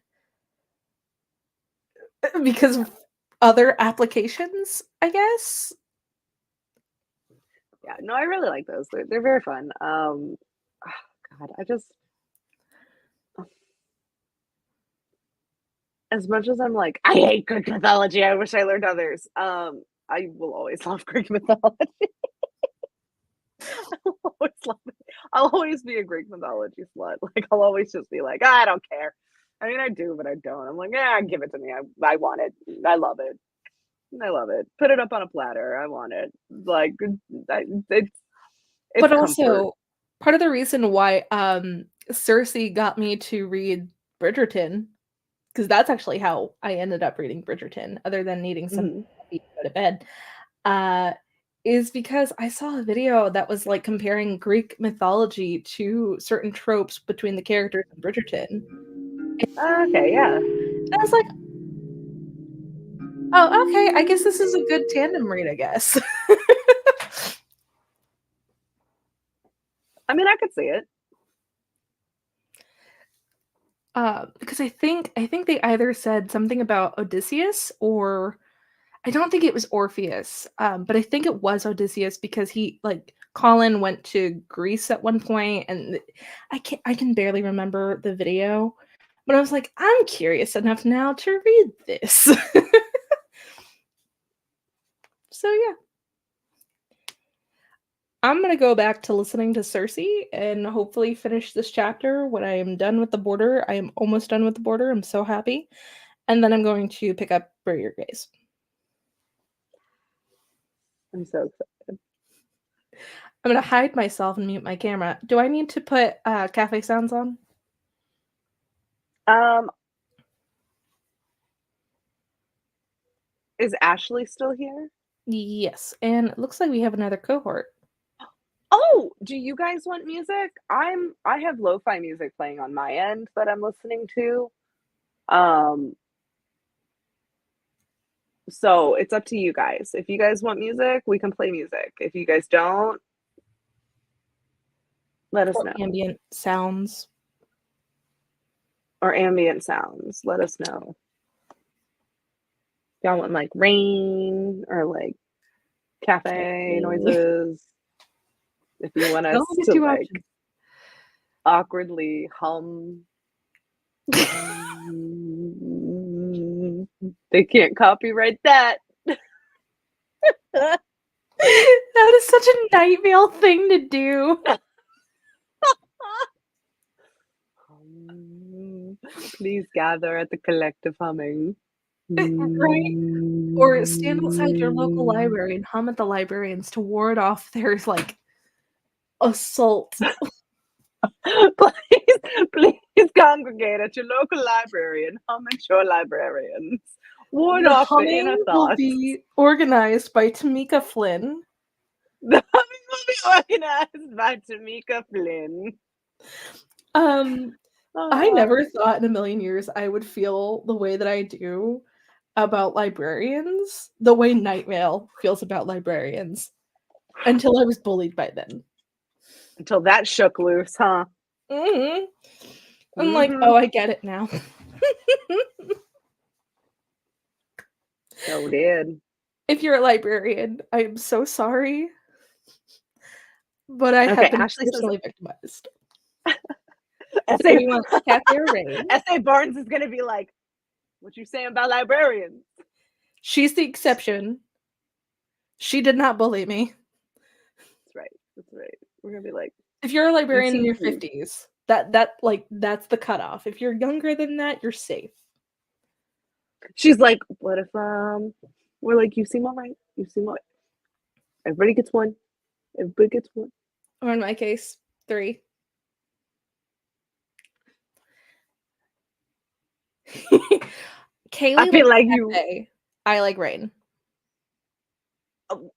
because of other applications, I guess. Yeah, no, I really like those. They're very fun. God, I just as much as I'm like, I hate Greek mythology. I wish I learned others. I will always love Greek mythology. I'll always love it. I'll always be a Greek mythology slut. Like I'll always just be like, I don't care. I mean, I do, but I don't. I'm like, yeah, give it to me. I want it. I love it. I love it. Put it up on a platter. I want it. Like it's But comfort. also, part of the reason why Circe got me to read Bridgerton, because that's actually how I ended up reading Bridgerton, other than needing some Mhm. to go to bed, uh, is because I saw a video that was like comparing Greek mythology to certain tropes between the characters in Bridgerton. Okay, yeah. And I was like, oh, okay, I guess this is a good tandem read, I guess. I mean, I could see it. Because I think they either said something about Odysseus or I don't think it was Orpheus, but I think it was Odysseus because he like Colin went to Greece at one point, and I can barely remember the video, but I was like, I'm curious enough now to read this. So yeah, I'm gonna go back to listening to Circe and hopefully finish this chapter when I am done with the border. I am almost done with the border. I'm so happy, and then I'm going to pick up Bury Your Gaze. I'm so excited. I'm gonna hide myself and mute my camera. Do I need to put cafe sounds on? Is Ashley still here? Yes, and it looks like we have another cohort. Oh, do you guys want music? I have lo-fi music playing on my end that I'm listening to. So it's up to you guys. If you guys want music, we can play music. If you guys don't, let us Or know. ambient sounds. Or ambient sounds, let us know. Y'all want like rain or like cafe noises. If you want us to like options. awkwardly hum. They can't copyright that. That is such a Night Vale thing to do. Please gather at the collective humming. Right? Or stand outside your local library and hum at the librarians to ward off their like assault. Please congregate at your local library and hum at your librarians. Ward The off the humming inner will thoughts. be organized by Tamika Flynn. The humming will be organized by Tamika Flynn. I never thought in a million years I would feel the way that I do about librarians, the way Night Vale feels about librarians, until I was bullied by them. Until that shook loose, huh? Mm-hmm. I'm like, oh, I get it now. So did. If you're a librarian, I am so sorry, but I Okay, have been Ashley says personally victimized. So S.A. you want Cafe or Rain? S.A. Barnes is gonna be like, what you saying about librarians? She's the exception. She did not bully me. That's right. That's right. We're gonna be like, If you're a librarian in your rude. 50s, that's the cutoff. If you're younger than that, you're safe. She's like, what if we're like, you seem alright. You seem alright. Everybody gets one. Everybody gets one. Or in my case, 3. Kayleigh I feel like Cafe. I like Rain.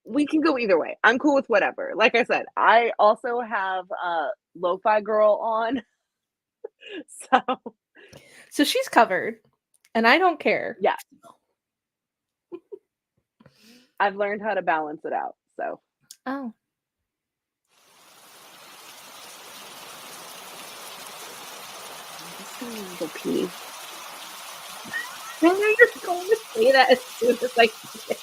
we can go either way. I'm cool with whatever. Like I said, I also have Lo-Fi Girl on. So she's covered, and I don't care. Yeah. I've learned how to balance it out. So. Oh. I'm just gonna go pee. I know you're going to say that as soon as I say it.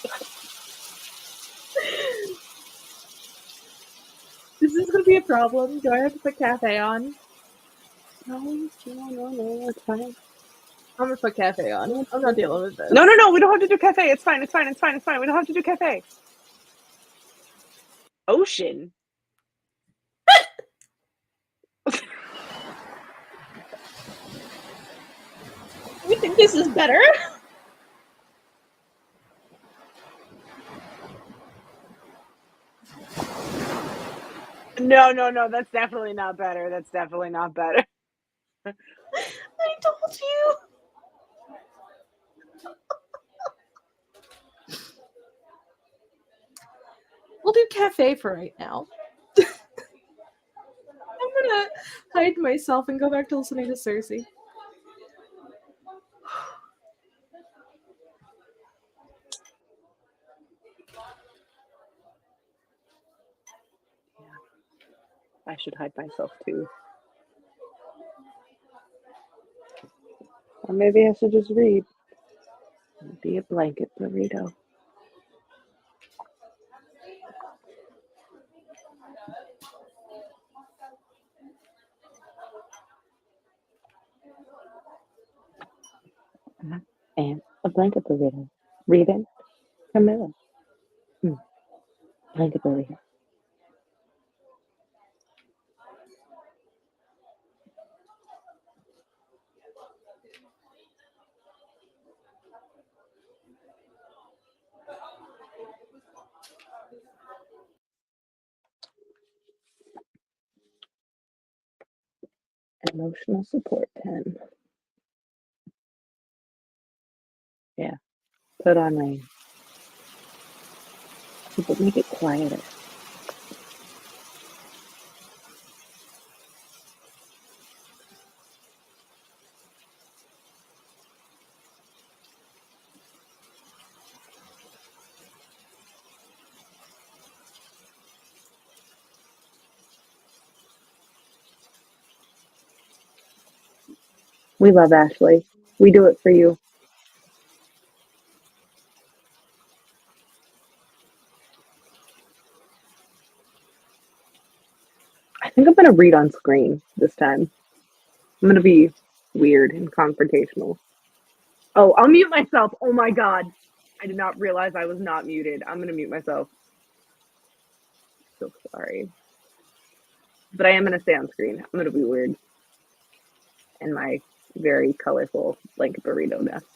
Is this going to be a problem? Do I have to put cafe on? No, it's fine. I'm going to put cafe on. I'm not dealing with this. No, we don't have to do cafe. It's fine. We don't have to do cafe. Ocean. You think this is better? No, that's definitely not better. That's definitely not better. I told you. We'll do cafe for right now. I'm gonna hide myself and go back to listening to Circe. I should hide myself too. Or maybe I should just read. Be a blanket burrito. And a blanket burrito. Reading Camilla. Blanket burrito. Emotional support pen. Yeah. Put on rain. But make it quieter. We love Ashley. We do it for you. I think I'm going to read on screen this time. I'm going to be weird and confrontational. Oh, I'll mute myself. Oh my God. I did not realize I was not muted. I'm going to mute myself. So sorry. But I am going to stay on screen. I'm going to be weird. In my very colorful, like, burrito nest.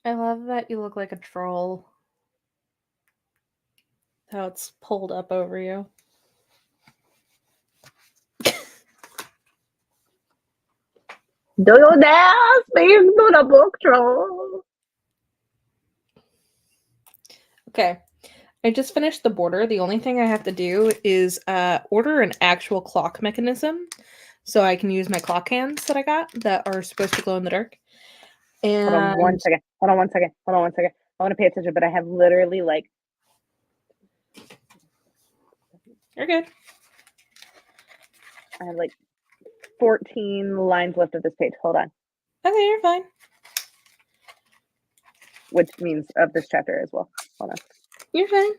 I love that you look like a troll. How it's pulled up over you. Do you dare speak to the book troll? Okay. I just finished the border. The only thing I have to do is order an actual clock mechanism so I can use my clock hands that I got that are supposed to glow in the dark. Hold on one And second. Hold on one second. Hold on one second. I want to pay attention, but I have literally like. you're good. I have like 14 lines left of this page. Hold on. Okay, you're fine. Which means of this chapter as well. Hold on. You're fine.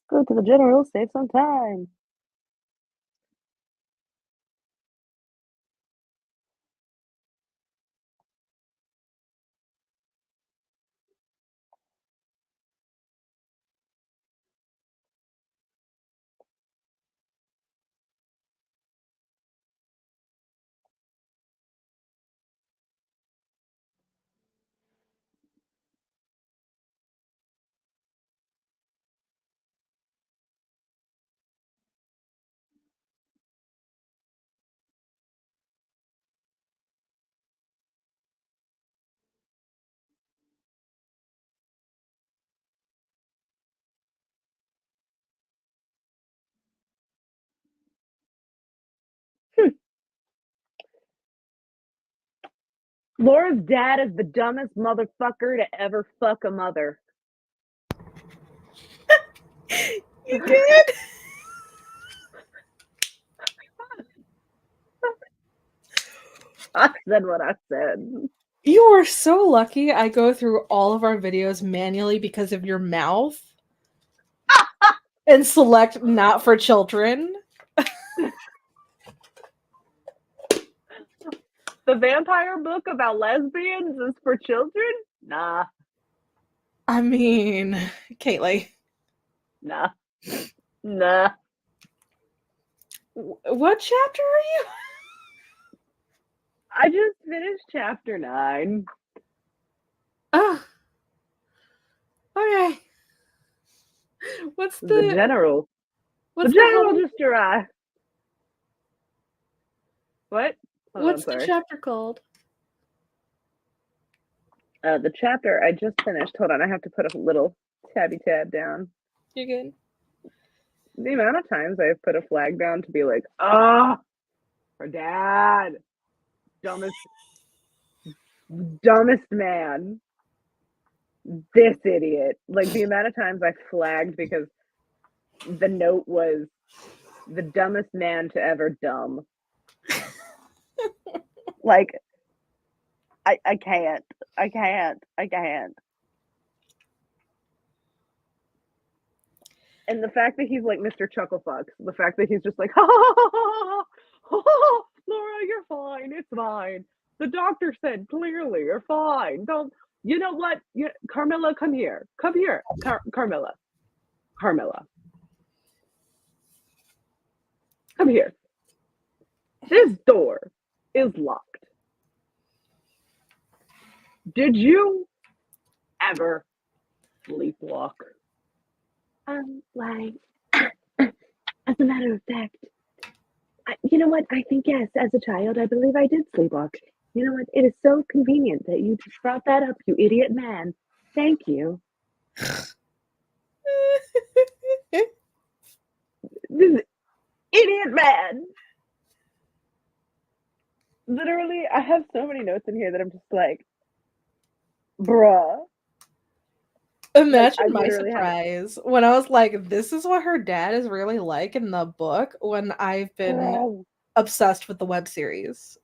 Go to the general, save some time. Laura's dad is the dumbest motherfucker to ever fuck a mother. You did? I said what I said. You are so lucky I go through all of our videos manually because of your mouth and select not for children. The vampire book about lesbians is for children? Nah. I mean, Kayleigh. Nah. Nah. What chapter are you? I just finished chapter 9. Oh. Okay. What's The general. what's The general the just arrived. What? Hold what's on, the sorry. chapter called? The chapter I just finished. Hold on, I have to put a little tab down. You're good. The amount of times I've put a flag down to be like, oh, her dad. Dumbest man. This idiot. Like the amount of times I flagged because the note was the dumbest man to ever dumb. Like, I can't. I can't. And the fact that he's like Mr. Chucklefuck, the fact that he's just like, ha, Laura, you're fine. It's fine. The doctor said clearly you're fine. Don't, you know what? Carmilla, come here. Come here. Carmilla. Come here. This door is locked. Did you ever sleepwalk? Like, as a matter of fact, you know what? I think yes. As a child, I believe I did sleepwalk. You know what? It is so convenient that you just brought that up, you idiot man. Thank you. This idiot man. Literally, I have so many notes in here that I'm just like, bruh. Imagine Like, my surprise when I was like, this is what her dad is really like in the book when I've been obsessed with the web series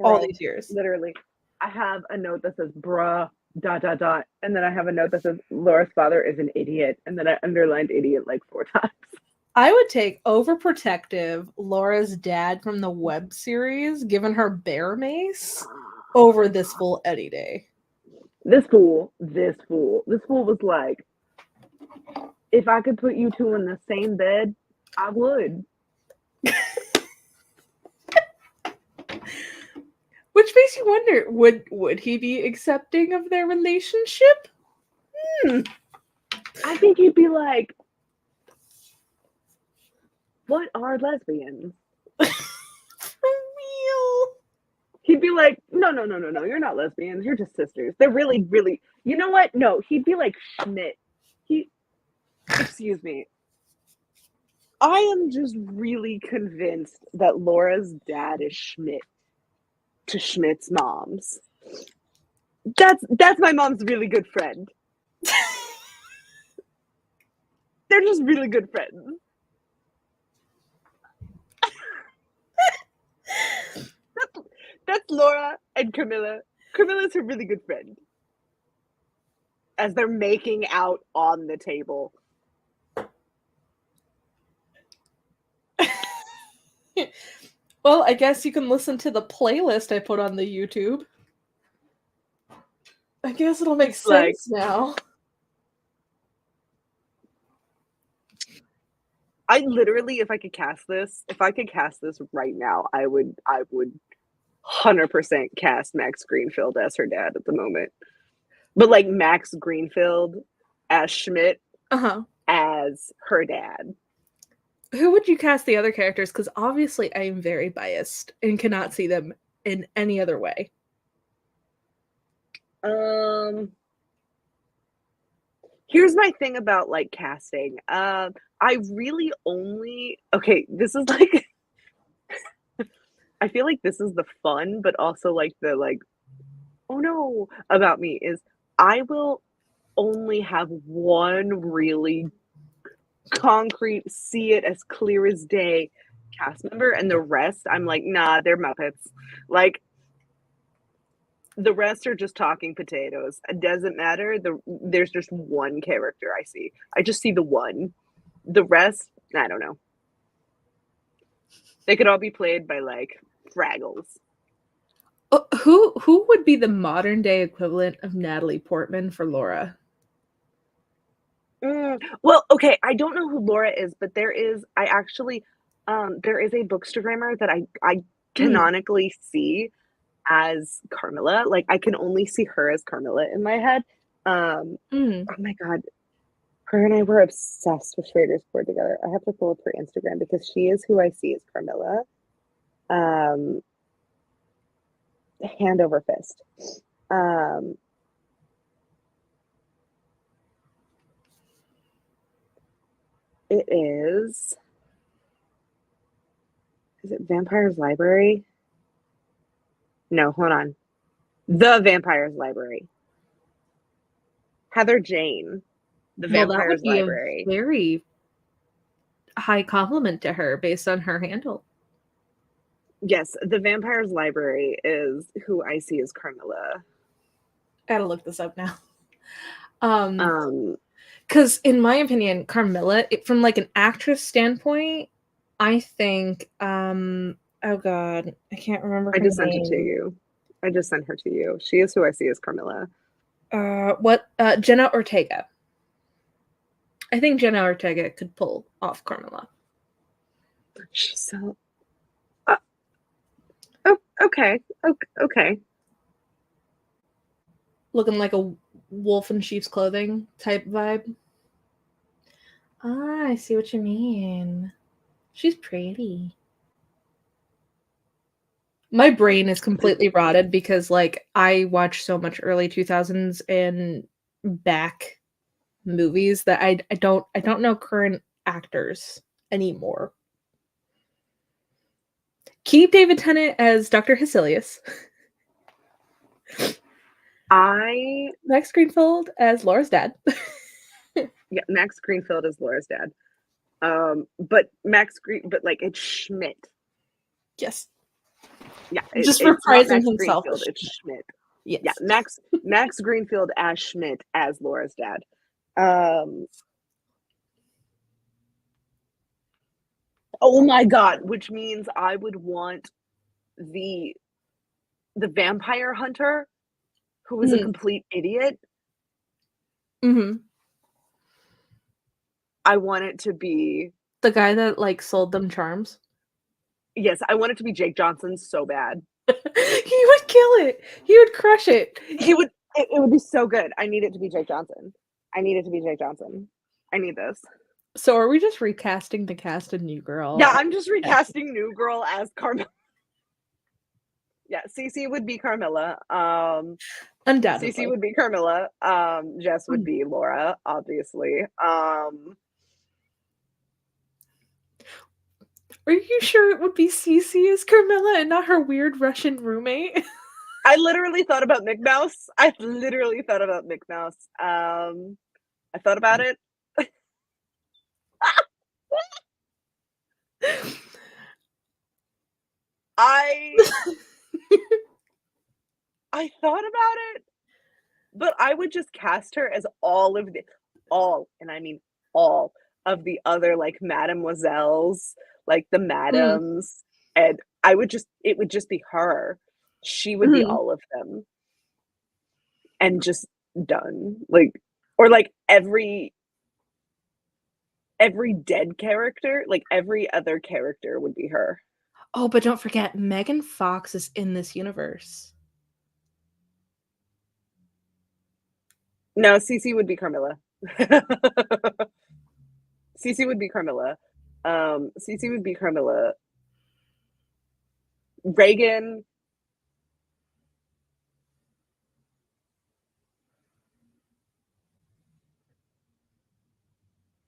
all these years. Literally, I have a note that says, bruh, ... and then I have a note that says, Laura's father is an idiot, and then I underlined idiot like 4 times. I would take overprotective Laura's dad from the web series, given her bear mace, over this fool any day. This fool was like, if I could put you two in the same bed, I would. Which makes you wonder, would he be accepting of their relationship? I think he'd be like, what are lesbians? For real? He'd be like, no, you're not lesbians, you're just sisters. They're really, really, you know what? No, he'd be like Schmidt. Excuse me. I am just really convinced that Laura's dad is Schmidt to Schmidt's mom's. That's my mom's really good friend. They're just really good friends. That's Laura and Camilla. Camilla's her really good friend. As they're making out on the table. Well, I guess you can listen to the playlist I put on the YouTube. I guess it'll make sense now. I literally, if I could cast this right now, I would 100% cast Max Greenfield as her dad at the moment. But like Max Greenfield as Schmidt as her dad. Who would you cast the other characters? Because obviously I am very biased and cannot see them in any other way. Here's my thing about like casting. I really only this is like I feel like this is the fun, but also like the like, oh no, about me is I will only have one really concrete, see it as clear as day cast member, and the rest I'm like, nah, they're Muppets. Like the rest are just talking potatoes. It doesn't matter. There's just one character I see. I just see the one. The rest, I don't know. They could all be played by like Fraggles. Who would be the modern day equivalent of Natalie Portman for Laura? Well, okay, I don't know who Laura is, but there is a bookstagrammer that I canonically see as Carmilla. Like I can only see her as Carmilla in my head. Oh my god. Her and I were obsessed with Schrader's Board together. I have to pull up her Instagram because she is who I see as Carmilla. Hand over fist. It is it Vampire's Library? No, hold on. The Vampire's Library. Heather Jane. The Vampire's Library. A very high compliment to her based on her handle. Yes, the Vampire's Library is who I see as Carmilla. Gotta look this up now. Because in my opinion, Carmilla, from like an actress standpoint, I think, oh god, I can't remember. I just sent it to you. I just sent her to you. She is who I see as Carmilla. Jenna Ortega. I think Jenna Ortega could pull off Carmilla. She's so. Okay. Looking like a wolf in sheep's clothing type vibe. Ah, I see what you mean. She's pretty. My brain is completely rotted because like I watched so much early 2000s and back movies that I don't know current actors anymore. Keep David Tennant as Dr. Hecilius. Max Greenfield as Laura's dad. Yeah, Max Greenfield is Laura's dad. But like it's Schmidt. Yes. Yeah, just reprising himself. It's Schmidt. Yes. Yeah, Max Greenfield as Schmidt as Laura's dad. Oh my god, which means I would want the vampire hunter who was a complete idiot. Mm-hmm. I want it to be The guy that like sold them charms. yes, I want it to be Jake Johnson so bad. He would kill it. He would crush it. He would it would be so good. I need it to be Jake Johnson. I need it to be Jake Johnson. I need this. So are we just recasting the cast of New Girl? Yeah, I'm just recasting New Girl as Carmilla. Yeah, Cece would be Carmilla. Undoubtedly. Cece would be Carmilla. Jess would be Laura, obviously. Are you sure it would be Cece as Camilla and not her weird Russian roommate? I literally thought about Mick Mouse. I thought about it. I thought about it, but I would just cast her as all, and I mean all of the other like mademoiselles, like the madams, and it would just be her. She would be all of them, and just done. Like, or like every dead character, like every other character would be her. Oh, but don't forget, Megan Fox is in this universe. No, Cece would be Carmilla. Cece would be Carmilla. Cece would be Carmilla. Reagan.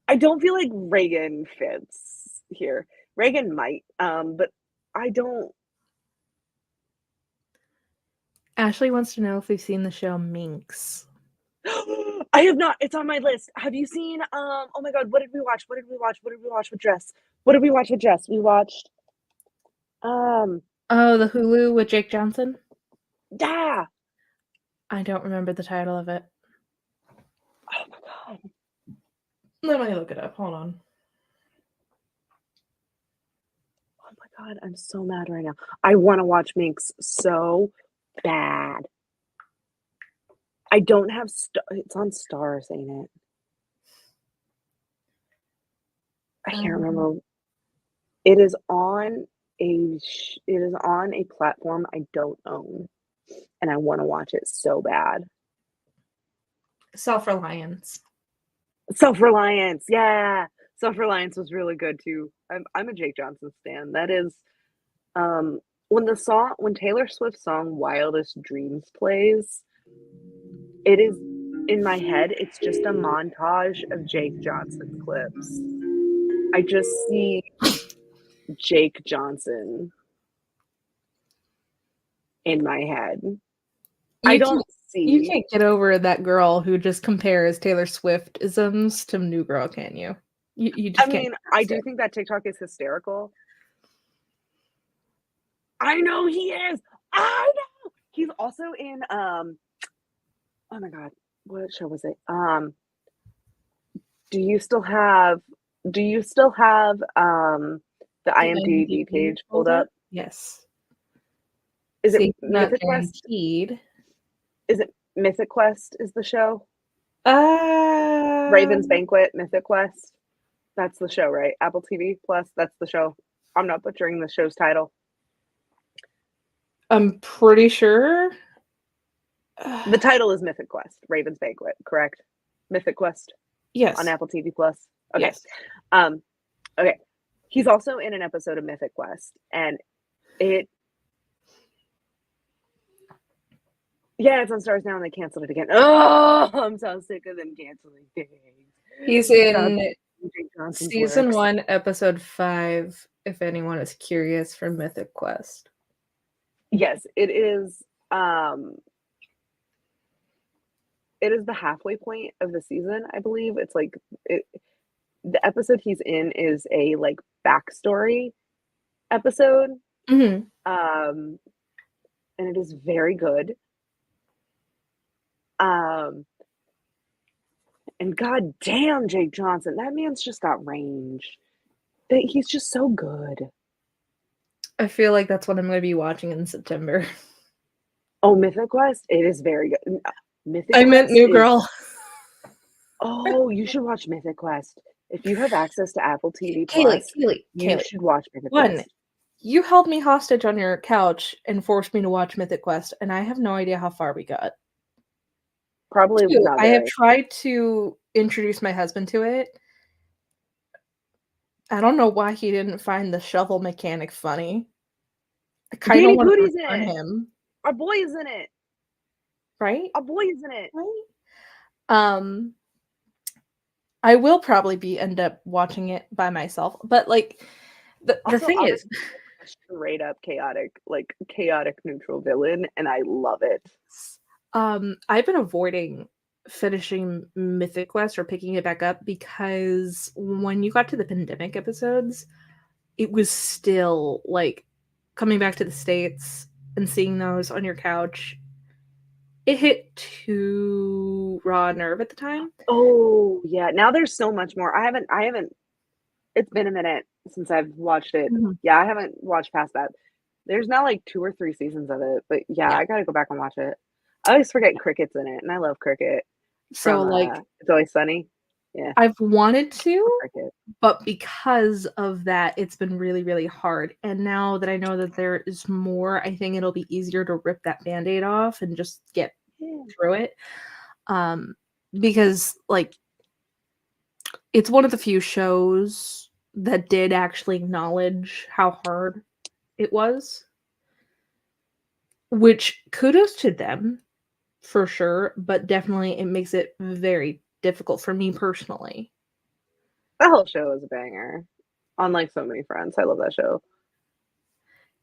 I don't feel like Reagan fits here. Reagan might, but I don't. Ashley wants to know if we've seen the show Minx. I have not. It's on my list. Have you seen? Oh my god, what did we watch? What did we watch with Jess? What did we watch with Jess? We watched. Oh, the Hulu with Jake Johnson? Yeah. I don't remember the title of it. Oh my god. Let me look it up. Hold on. Oh my god, I'm so mad right now. I want to watch Minx so bad. I don't have it's on Stars, ain't it? I can't remember. It is on a platform I don't own, and I want to watch it so bad. Self-Reliance. Self-Reliance, yeah. Self-Reliance was really good too. I'm a Jake Johnson stan. That is, when Taylor Swift's song "Wildest Dreams" plays, it is in my head. It's just a montage of Jake Johnson clips. I just see Jake Johnson in my head. I don't see. You can't get over that girl who just compares Taylor Swift isms to New Girl, can you? You just can't. I do think that TikTok is hysterical. I know he is. I know. He's also in oh my god, what show was it? Do you still have the IMDb page pulled up? Yes. Is it Not Mythic Quest? guaranteed. Is it Mythic Quest is the show? Raven's Banquet, Mythic Quest. That's the show, right? Apple TV Plus, that's the show. I'm not butchering the show's title. I'm pretty sure. The title is Mythic Quest, Raven's Banquet, correct? Mythic Quest? Yes. On Apple TV Plus? Okay. Yes. Okay. He's also in an episode of Mythic Quest, and it's on Stars now, and they canceled it again. Oh, I'm so sick of them canceling things. He's in season 1, episode 5, if anyone is curious, for Mythic Quest. Yes, it is. It is the halfway point of the season, I believe. It's like the episode he's in is a like backstory episode. Mm-hmm. And it is very good. And god damn, Jake Johnson, that man's just got range. He's just so good. I feel like that's what I'm going to be watching in September. Oh, Mythic Quest, it is very good. Mythic I meant Quest New is Girl. Oh, you should watch Mythic Quest. If you have access to Apple TV Plus, you Kayleigh. should watch Mythic One, Quest. you held me hostage on your couch and forced me to watch Mythic Quest, and I have no idea how far we got. Probably Two, not I have very. tried to introduce my husband to it. I don't know why he didn't find the shovel mechanic funny. I kind of Danny want to Pooty's in refund it. him, Our boy is in it. right? Our boy is in it. Right? Um, I will probably end up watching it by myself, but like the Also, thing I'm a is, straight up chaotic neutral villain, and I love it. I've been avoiding finishing Mythic Quest or picking it back up because when you got to the pandemic episodes, it was still like coming back to the States and seeing those on your couch. It hit too raw nerve at the time. Oh yeah, now there's so much more. I haven't. It's been a minute since I've watched it. Mhm. Yeah, I haven't watched past that. There's now like 2 or 3 seasons of it, but yeah, Yeah. I gotta go back and watch it. I always forget Cricket's in it, and I love Cricket So from like It's Always Sunny. Yeah, I've wanted love to, Cricket. but because of that, it's been really, really hard. And now that I know that there is more, I think it'll be easier to rip that band-aid off and just get Yeah. through it. Um, because like it's one of the few shows that did actually acknowledge how hard it was, which kudos to them for sure, but definitely it makes it very difficult for me personally. That whole show is a banger. Unlike So Many Friends, I love that show.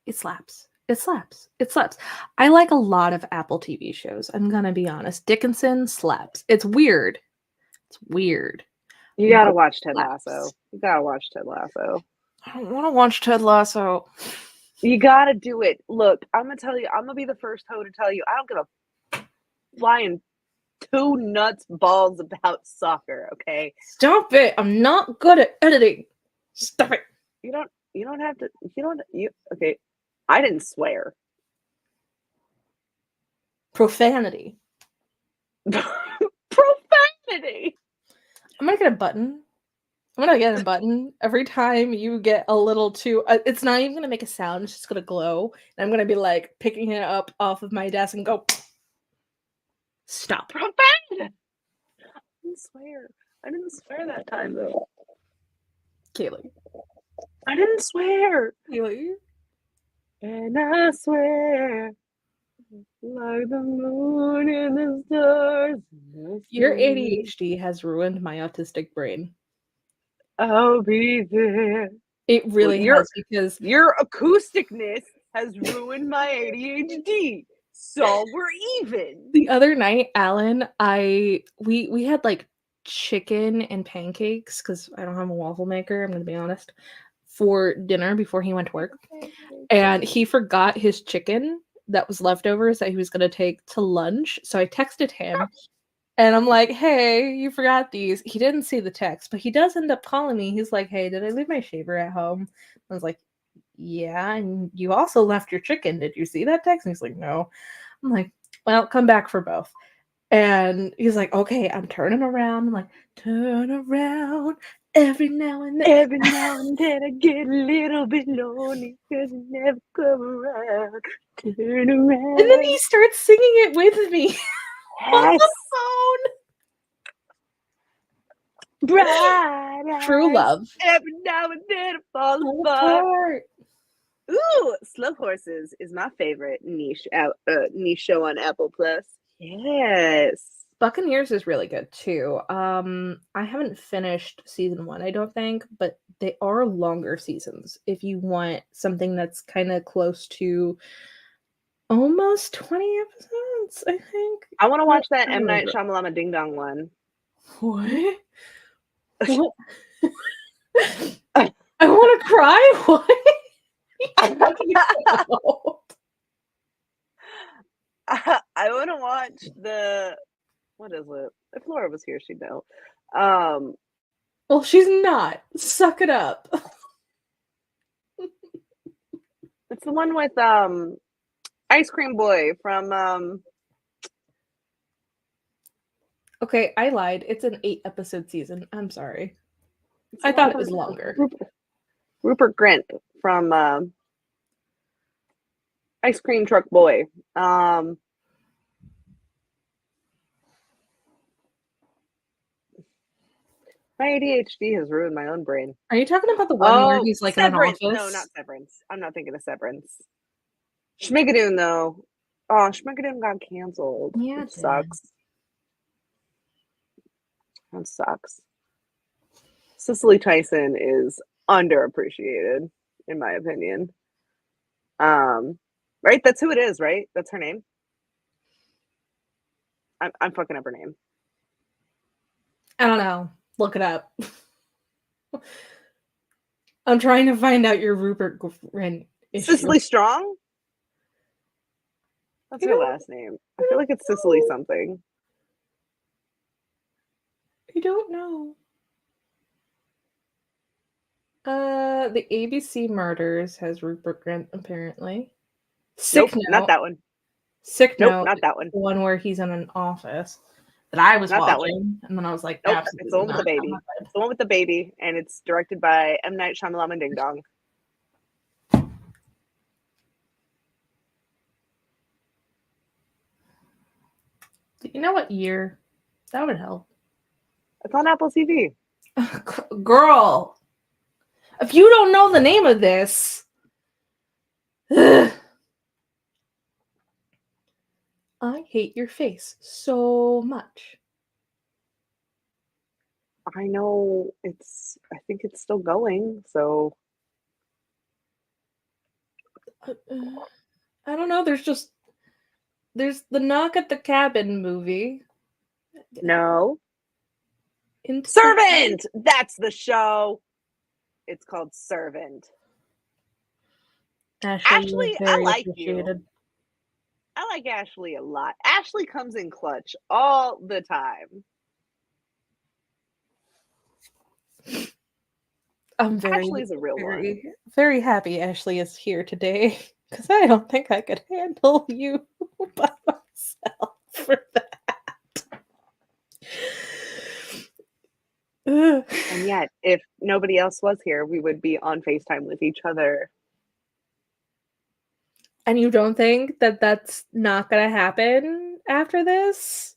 It slaps. It slaps. It slaps. I like a lot of Apple TV shows. I'm gonna be honest. Dickinson slaps. It's weird. It's weird. You But gotta it watch Ted Lasso. slaps. You gotta watch Ted Lasso. I don't want to watch Ted Lasso. You gotta do it. Look, I'm gonna tell you. I'm gonna be the first hoe to tell you. I don't give a flying two nuts balls about soccer. Okay, Stop it. I'm not good at editing. Stop it. you don't. You don't have to. You don't. You okay? I didn't swear. Profanity. Profanity. I'm gonna get a button. I'm gonna get a button every time you get a little too. It's not even gonna make a sound. It's just gonna glow, and I'm gonna be like picking it up off of my desk and go. Stop. Profanity. I didn't swear. I didn't swear that time though. Kayleigh. I didn't swear. Kayleigh. And I swear, like the moon and the stars. Your ADHD has ruined my autistic brain. I'll be there. It Well, really has because your acousticness has ruined my ADHD. So we're even. the other night, Alan, we had like chicken and pancakes because I don't have a waffle maker. I'm gonna be honest for dinner before he went to work, and he forgot his chicken that was leftovers that he was gonna take to lunch. So I texted him. And I'm like, "Hey, you forgot these." He didn't see the text, but he does end up calling me. He's like, "Hey, did I leave my shaver at home?" I was like, "Yeah, and you also left your chicken. Did you see that text?" And he's like, "No." I'm like, "Well, come back for both." And he's like, "Okay, I'm turning around." I'm like, "Turn around every now and then." Every now and then I get a little bit lonely because you never come around. Turn And then he around. starts singing it with me on the Yes. phone. Bright True eyes. love. Every now and then I fall Fall apart. apart. Ooh, Slow Horses is my favorite niche show on Apple Plus. Yes. Buccaneers is really good too. I haven't finished season 1, I don't think, but they are longer seasons if you want something that's kind of close to almost 20 episodes, I think. I want to I watch that don't M. Night remember. Shyamalan Ding Dong one. What? What? I want to cry? What are you talking about? I want to watch what is it? If Laura was here, she'd know. Um, Well, she's not. Suck it up. It's the one with Ice Cream Boy from Okay, I lied. It's an 8-episode season. I'm sorry. I thought it was longer. Rupert Grint from Ice Cream Truck Boy. My ADHD has ruined my own brain. Are you talking about the one where he's like Severance. in an office? No, not Severance. I'm not thinking of Severance. Schmigadoon, though. Oh, Schmigadoon got canceled. Yeah, Which sucks. That sucks. Cicely Tyson is underappreciated, in my opinion. Right? That's who it is, right? That's her name. I'm fucking up her name. I don't know. Look it up. I'm trying to find out your Rupert Grint issue. Cicely Strong? That's her last name. I feel like it's Cicely something. I don't know. The ABC Murders has Rupert Grint, apparently. Sick Note. Not that one. Sick Note. Not that one. The one where he's in an office that I was not watching, and then I was like, nope, it's the one with the baby. It's the one with the baby, and it's directed by M. Night Shyamalan Ding Dong. Do you know what year? That would help. It's on Apple TV. Girl, if you don't know the name of this, I hate your face so much. I know I think it's still going, so. I don't know, there's the Knock at the Cabin movie. No. Servant! That's the show. It's called Servant. Ashley, I like you. I like Ashley a lot. Ashley comes in clutch all the time. I'm Ashley's a real one. Very happy Ashley is here today, because I don't think I could handle you by myself for that. And yet, if nobody else was here, we would be on FaceTime with each other. And you don't think that that's not going to happen after this?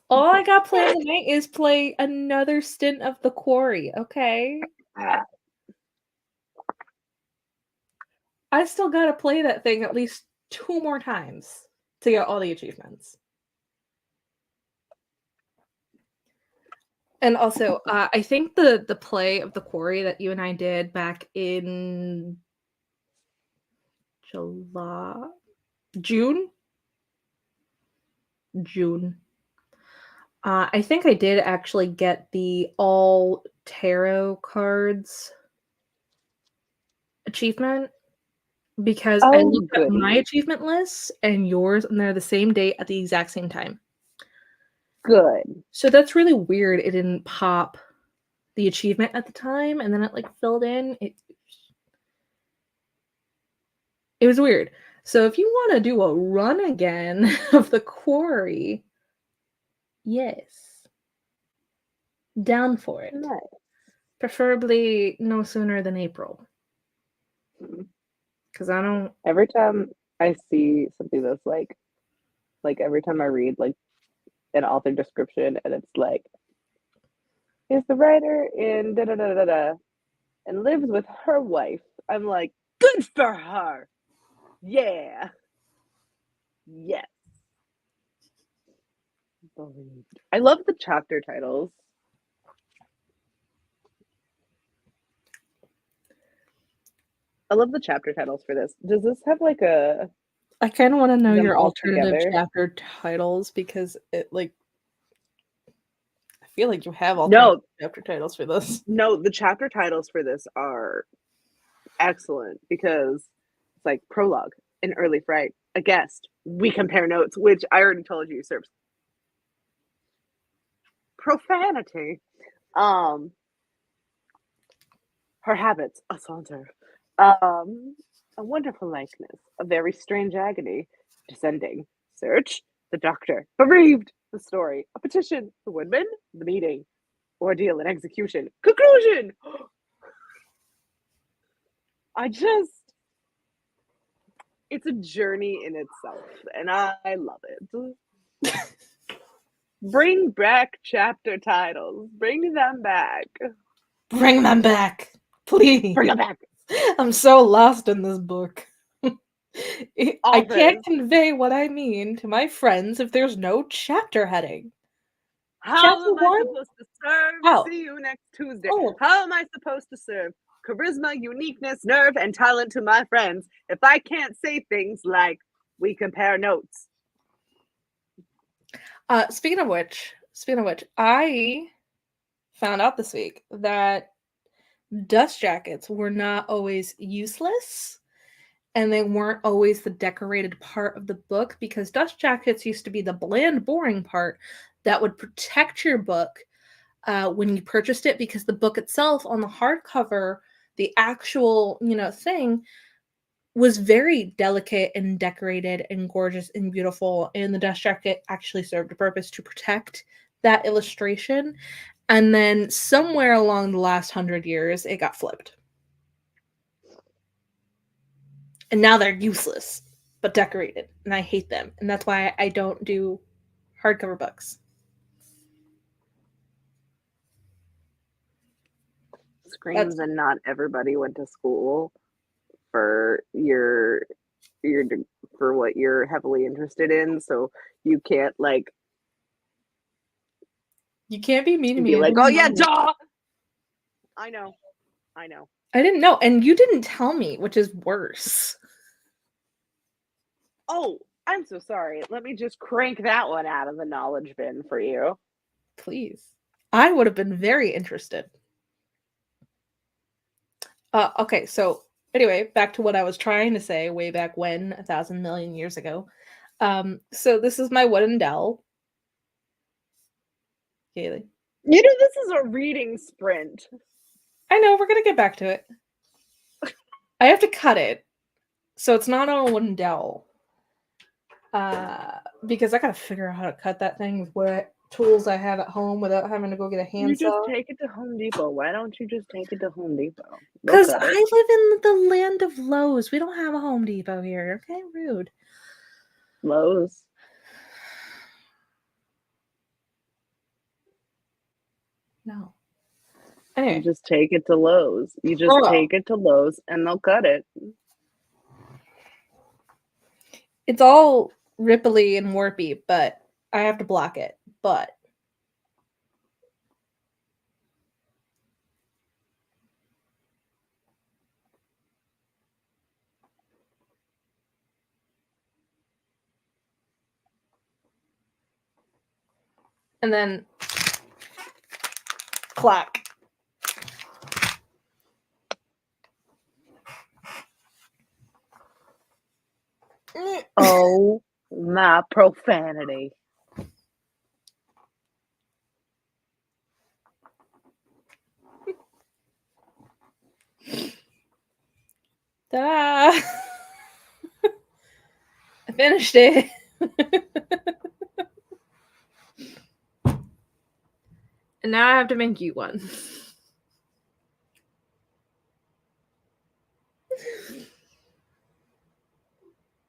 All I got planned tonight is play another stint of The Quarry, okay? I still got to play that thing at least 2 more times to get all the achievements. And also, I think the play of The Quarry that you and I did back in June. I think I did actually get the all tarot cards achievement, because I looked at my achievement list and yours, and they're the same date at the exact same time. Good. So that's really weird. It didn't pop the achievement at the time, and then it like filled in. It was weird. So if you want to do a run again of The Quarry, yes, down for it. Nice. Preferably no sooner than April. Because I don't. Every time I see something that's like every time I read like an author description and it's like, is the writer in da da da da da and lives with her wife, I'm like, good for her. Yeah. Yes. I love the chapter titles. I love the chapter titles for this. Does this have like a... I kind of want to know your alternative chapter titles, because it like... I feel like you have alternative chapter titles for this. No, the chapter titles for this are excellent, because it's like prologue, an early fright, a guest, we compare notes, which I already told you serves profanity. Her habits, a saunter. A wonderful likeness, a very strange agony. Descending. Search. The doctor. Bereaved. The story. A petition. The woodman. The meeting. Ordeal and execution. Conclusion! It's a journey in itself, and I love it. Bring back chapter titles. Bring them back. Bring them back, please. Bring them back. I'm so lost in this book. I Authors. can't convey what I mean to my friends if there's no chapter heading. How Chapter am I 1? supposed to serve? Oh. See you next Tuesday. Oh. How am I supposed to serve charisma, uniqueness, nerve, and talent to my friends if I can't say things like, we compare notes? Speaking of which, I found out this week that dust jackets were not always useless, and they weren't always the decorated part of the book, because dust jackets used to be the bland, boring part that would protect your book when you purchased it, because the book itself on the hardcover, the actual, thing was very delicate and decorated and gorgeous and beautiful, and the dust jacket actually served a purpose to protect that illustration. And then somewhere along the last 100 years, it got flipped. And now they're useless, but decorated, and I hate them. And that's why I don't do hardcover books. Screams, and not everybody went to school for your for what you're heavily interested in, so you can't you can't be mean to me. Be like, oh yeah, duh. I know. I didn't know, and you didn't tell me, which is worse. Oh, I'm so sorry. Let me just crank that one out of the knowledge bin for you. Please. I would have been very interested. Okay, so anyway, back to what I was trying to say way back when, 1,000 million years ago. So this is my wooden dell. Kayleigh. This is a reading sprint. I know, we're gonna get back to it. I have to cut it, so it's not on a wooden dowel. Because I gotta figure out how to cut that thing with what tools I have at home without having to go get a handsaw. You just take it to Home Depot. Why don't you just take it to Home Depot? Because I live in the land of Lowe's. We don't have a Home Depot here. Okay, rude. Lowe's. No. Anyway. You just take it to Lowe's. You just take it to Lowe's and they'll cut it. It's all ripply and warpy, but I have to block it. But and then clack. Oh, my profanity. Ta-da! I finished it. And now I have to make you one.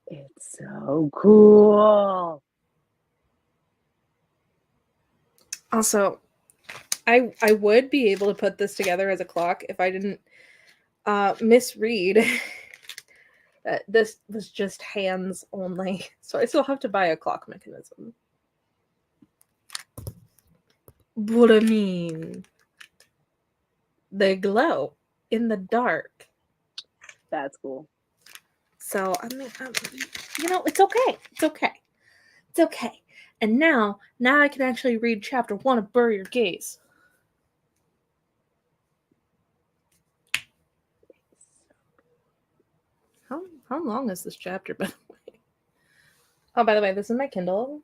It's so cool. Also, I would be able to put this together as a clock if I didn't misread that this was just hands only. So I still have to buy a clock mechanism. What I mean, they glow in the dark. That's cool. So, I mean, it's okay. It's okay. It's okay. And now I can actually read chapter 1 of Bury Your Gaze. How long is this chapter, by the way? Oh, by the way, this is my Kindle.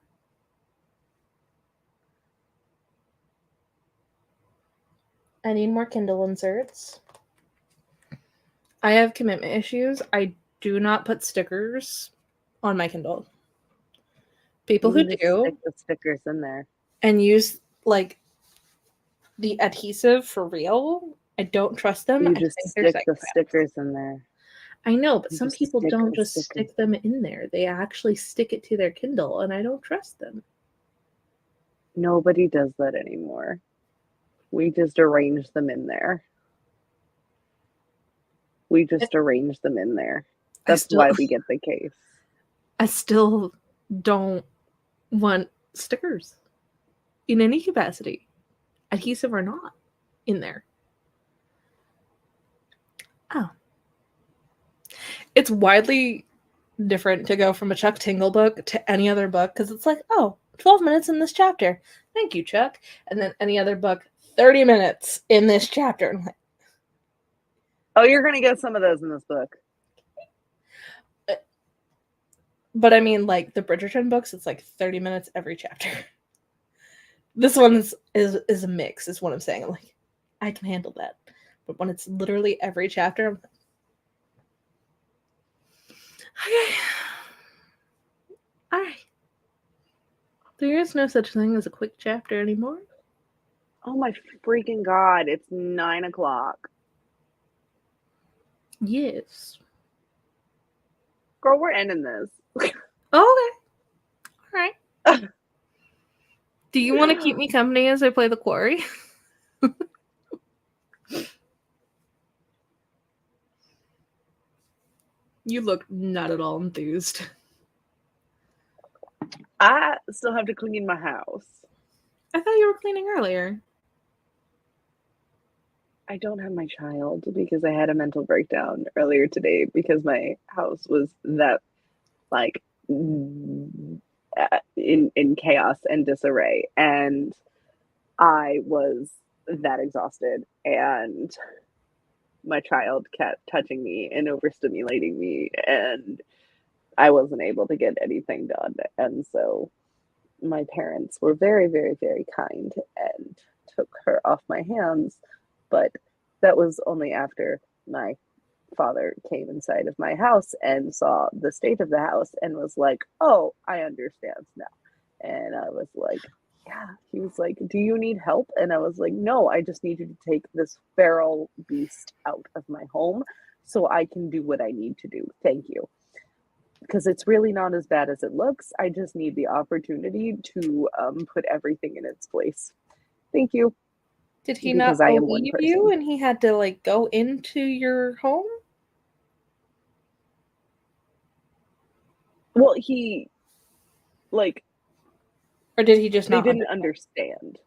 I need more Kindle inserts. I have commitment issues. I do not put stickers on my Kindle. People who just do stick the stickers in there and use like the adhesive for real, I don't trust them. you I just think they're stick the psychopaths. stickers in there. I know, but You some just people stick don't the just sticker. stick them in there. They actually stick it to their Kindle, and I don't trust them. Nobody does that anymore. We just arrange them in there. That's why we get the case. I still don't want stickers in any capacity, adhesive or not, in there. Oh. It's widely different to go from a Chuck Tingle book to any other book because it's like, oh, 12 minutes in this chapter. Thank you, Chuck. And then any other book, 30 minutes in this chapter. I'm like, oh, you're going to get some of those in this book. But I mean, like the Bridgerton books, it's like 30 minutes every chapter. This one is a mix, is what I'm saying. I'm like, I can handle that. But when it's literally every chapter, I'm like, okay. All right. There is no such thing as a quick chapter anymore. Oh my freaking God. It's 9:00. Yes. Girl, we're ending this. Okay. All right. Do you want to keep me company as I play the quarry? You look not at all enthused. I still have to clean my house. I thought you were cleaning earlier. I don't have my child because I had a mental breakdown earlier today because my house was that like in chaos and disarray, and I was that exhausted, and my child kept touching me and overstimulating me, and I wasn't able to get anything done. And so my parents were very, very, very kind and took her off my hands. But that was only after my father came inside of my house and saw the state of the house and was like, oh, I understand now. And I was like, yeah. He was like, do you need help? And I was like, no, I just need you to take this feral beast out of my home so I can do what I need to do. Thank you. Because it's really not as bad as it looks. I just need the opportunity to put everything in its place. Thank you. Did he not believe you and he had to like go into your home? Well, he like, or did he just not? They didn't understand.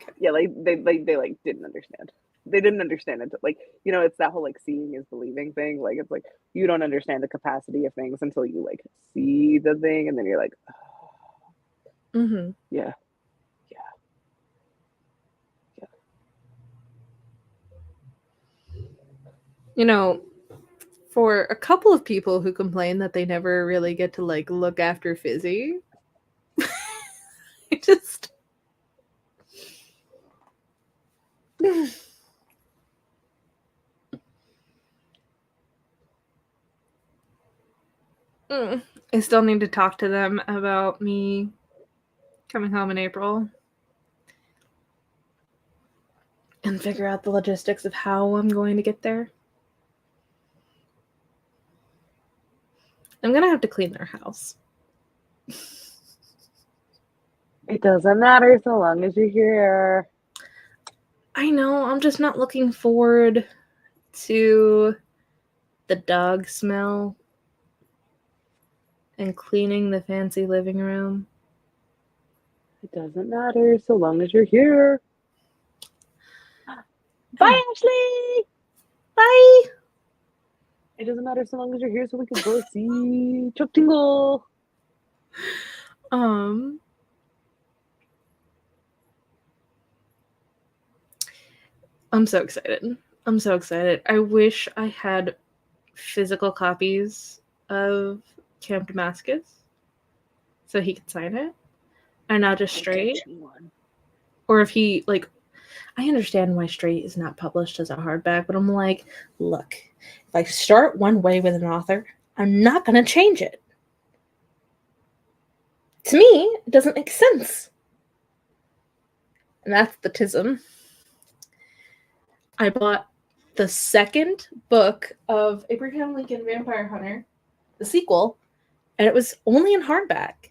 Okay. Yeah, like they like didn't understand. They didn't understand it. Like, you know, it's that whole like seeing is believing thing. Like it's like you don't understand the capacity of things until you like see the thing, and then you're like, oh. Mm-hmm. Yeah. You know, for a couple of people who complain that they never really get to like look after Fizzy, I just I still need to talk to them about me coming home in April and figure out the logistics of how I'm going to get there. I'm gonna have to clean their house. It doesn't matter so long as you're here. I know, I'm just not looking forward to the dog smell and cleaning the fancy living room. It doesn't matter so long as you're here. Bye, Ashley! Bye! It doesn't matter so long as you're here so we can go see Chuck Tingle. I'm so excited. I'm so excited. I wish I had physical copies of Camp Damascus so he could sign it and not just Straight. Or if he, like, I understand why Straight is not published as a hardback, but I'm like, look, if I start one way with an author, I'm not going to change it. To me, it doesn't make sense. And that's the tism. I bought the second book of Abraham Lincoln Vampire Hunter, the sequel, and it was only in hardback.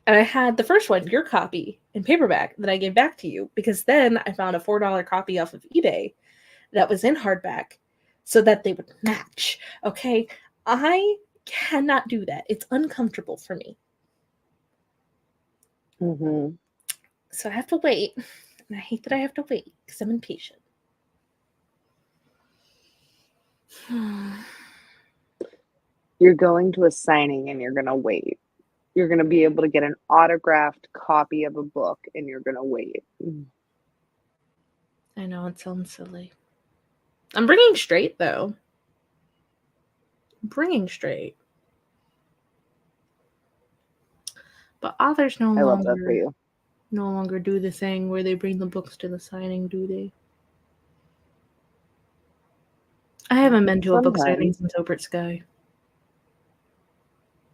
And I had the first one, your copy, in paperback that I gave back to you because then I found a $4 copy off of eBay that was in hardback so that they would match. Okay? I cannot do that. It's uncomfortable for me. Mm-hmm. So I have to wait. And I hate that I have to wait because I'm impatient. You're going to a signing and you're going to wait. You're going to be able to get an autographed copy of a book and you're going to wait. I know, it sounds silly. I'm bringing straight, though. Bringing straight. But authors I love that for you. no longer do the thing where they bring the books to the signing, do they? I haven't been to a book signing since Obert Sky.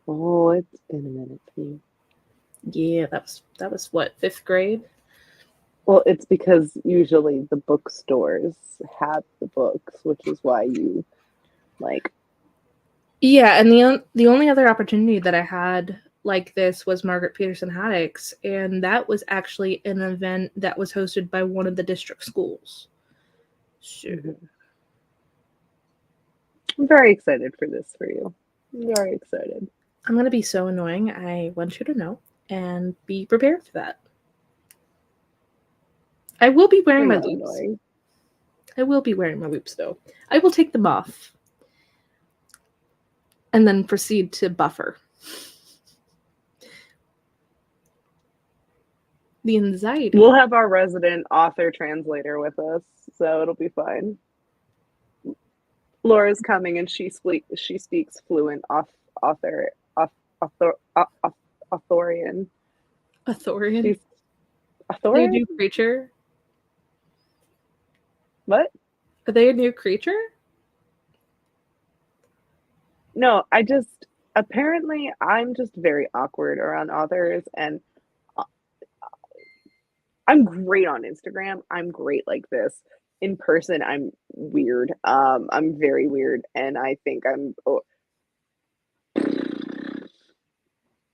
Oh, it's been a minute for you. Yeah, that was what, 5th grade? Well, it's because usually the bookstores have the books, which is why you like. Yeah, and the only other opportunity that I had like this was Margaret Peterson Haddix, and that was actually an event that was hosted by one of the district schools. So I'm very excited for this for you. I'm very excited. I'm going to be so annoying. I want you to know and be prepared for that. I will be wearing my loops. Annoying. I will be wearing my loops, though. I will take them off and then proceed to buffer. The anxiety. We'll have our resident author translator with us, so it'll be fine. Laura's coming and she speaks fluent Arthurian. Arthurian? Arthurian? Are they a new creature? What? Are they a new creature? No, apparently I'm just very awkward around authors, and I'm great on Instagram. I'm great like this. In person, I'm weird. I'm very weird, and I think I'm. Oh.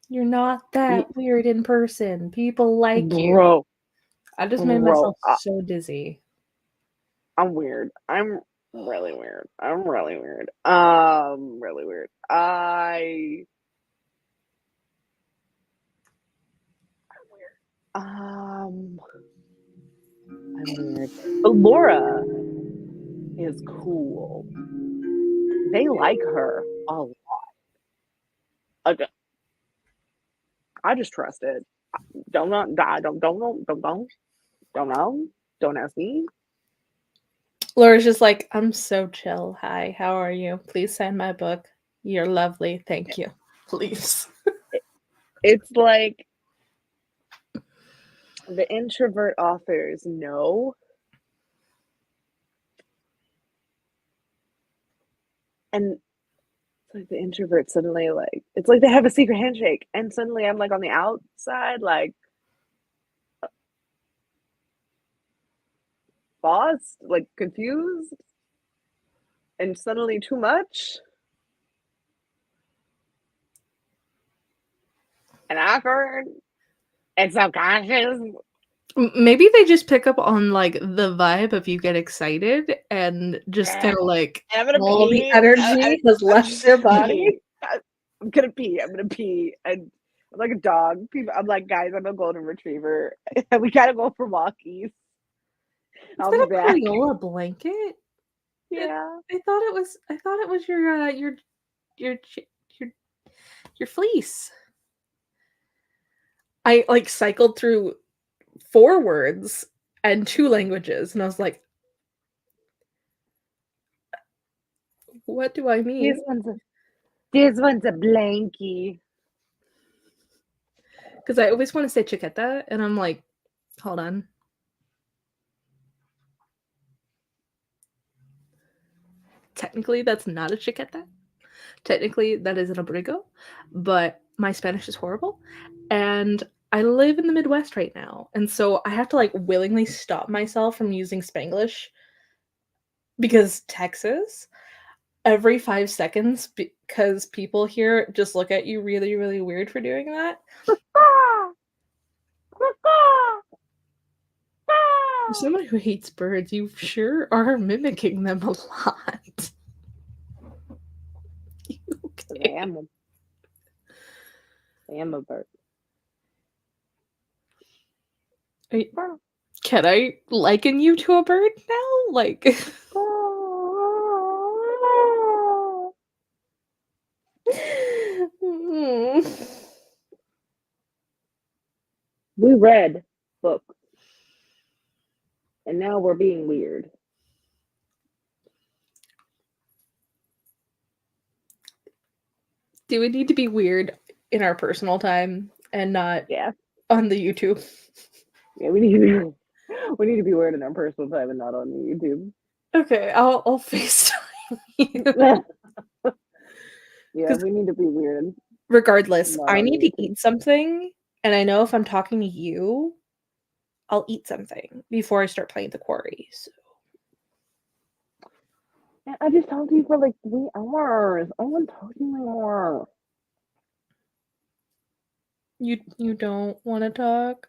You're not that weird in person. People like you. Bro. I just made myself so dizzy. I'm weird. I'm really weird. I'm really weird. Really weird. I'm weird. But Laura is cool. They like her a lot. Okay. I just trust it. Don't know. Don't ask me. Laura's just like, I'm so chill. Hi, how are you? Please sign my book. You're lovely. Thank you. Please. It's like the introvert authors know. And it's like the introvert suddenly, like, it's like they have a secret handshake. And suddenly I'm like on the outside, like, lost, like confused, and suddenly too much. And awkward and subconscious. Maybe they just pick up on like the vibe if you get excited and just kind of like all the energy has left your body. I'm gonna pee. And I'm like a dog. I'm like, guys, I'm a golden retriever. We gotta go for walkies. Is that a Crayola blanket? Yeah. I thought it was your fleece. I like cycled through 4 words and 2 languages, and I was like, what do I mean? This one's a blankie. Because I always want to say chiqueta, and I'm like, hold on. Technically, that's not a chiqueta. Technically, that is an abrigo, but my Spanish is horrible. And I live in the Midwest right now. And so I have to like willingly stop myself from using Spanglish because Texas, every 5 seconds, because people here just look at you really, really weird for doing that. For someone who hates birds, you sure are mimicking them a lot. Okay. I am a bird. Can I liken you to a bird now? Like, we read books, and now we're being weird. do we need to be weird in our personal time and not on the YouTube? Yeah, we need to be weird in our personal time and not on the YouTube. Okay, I'll FaceTime you. Yeah, we need to be weird. Regardless, I need to eat something, and I know if I'm talking to you, I'll eat something before I start playing the quarry. So. I just talked to you for like 3 hours. I want to talk to you anymore. You don't want to talk?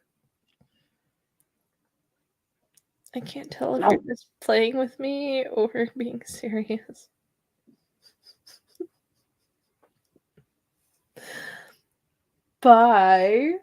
I can't tell if you're just playing with me or being serious. Bye.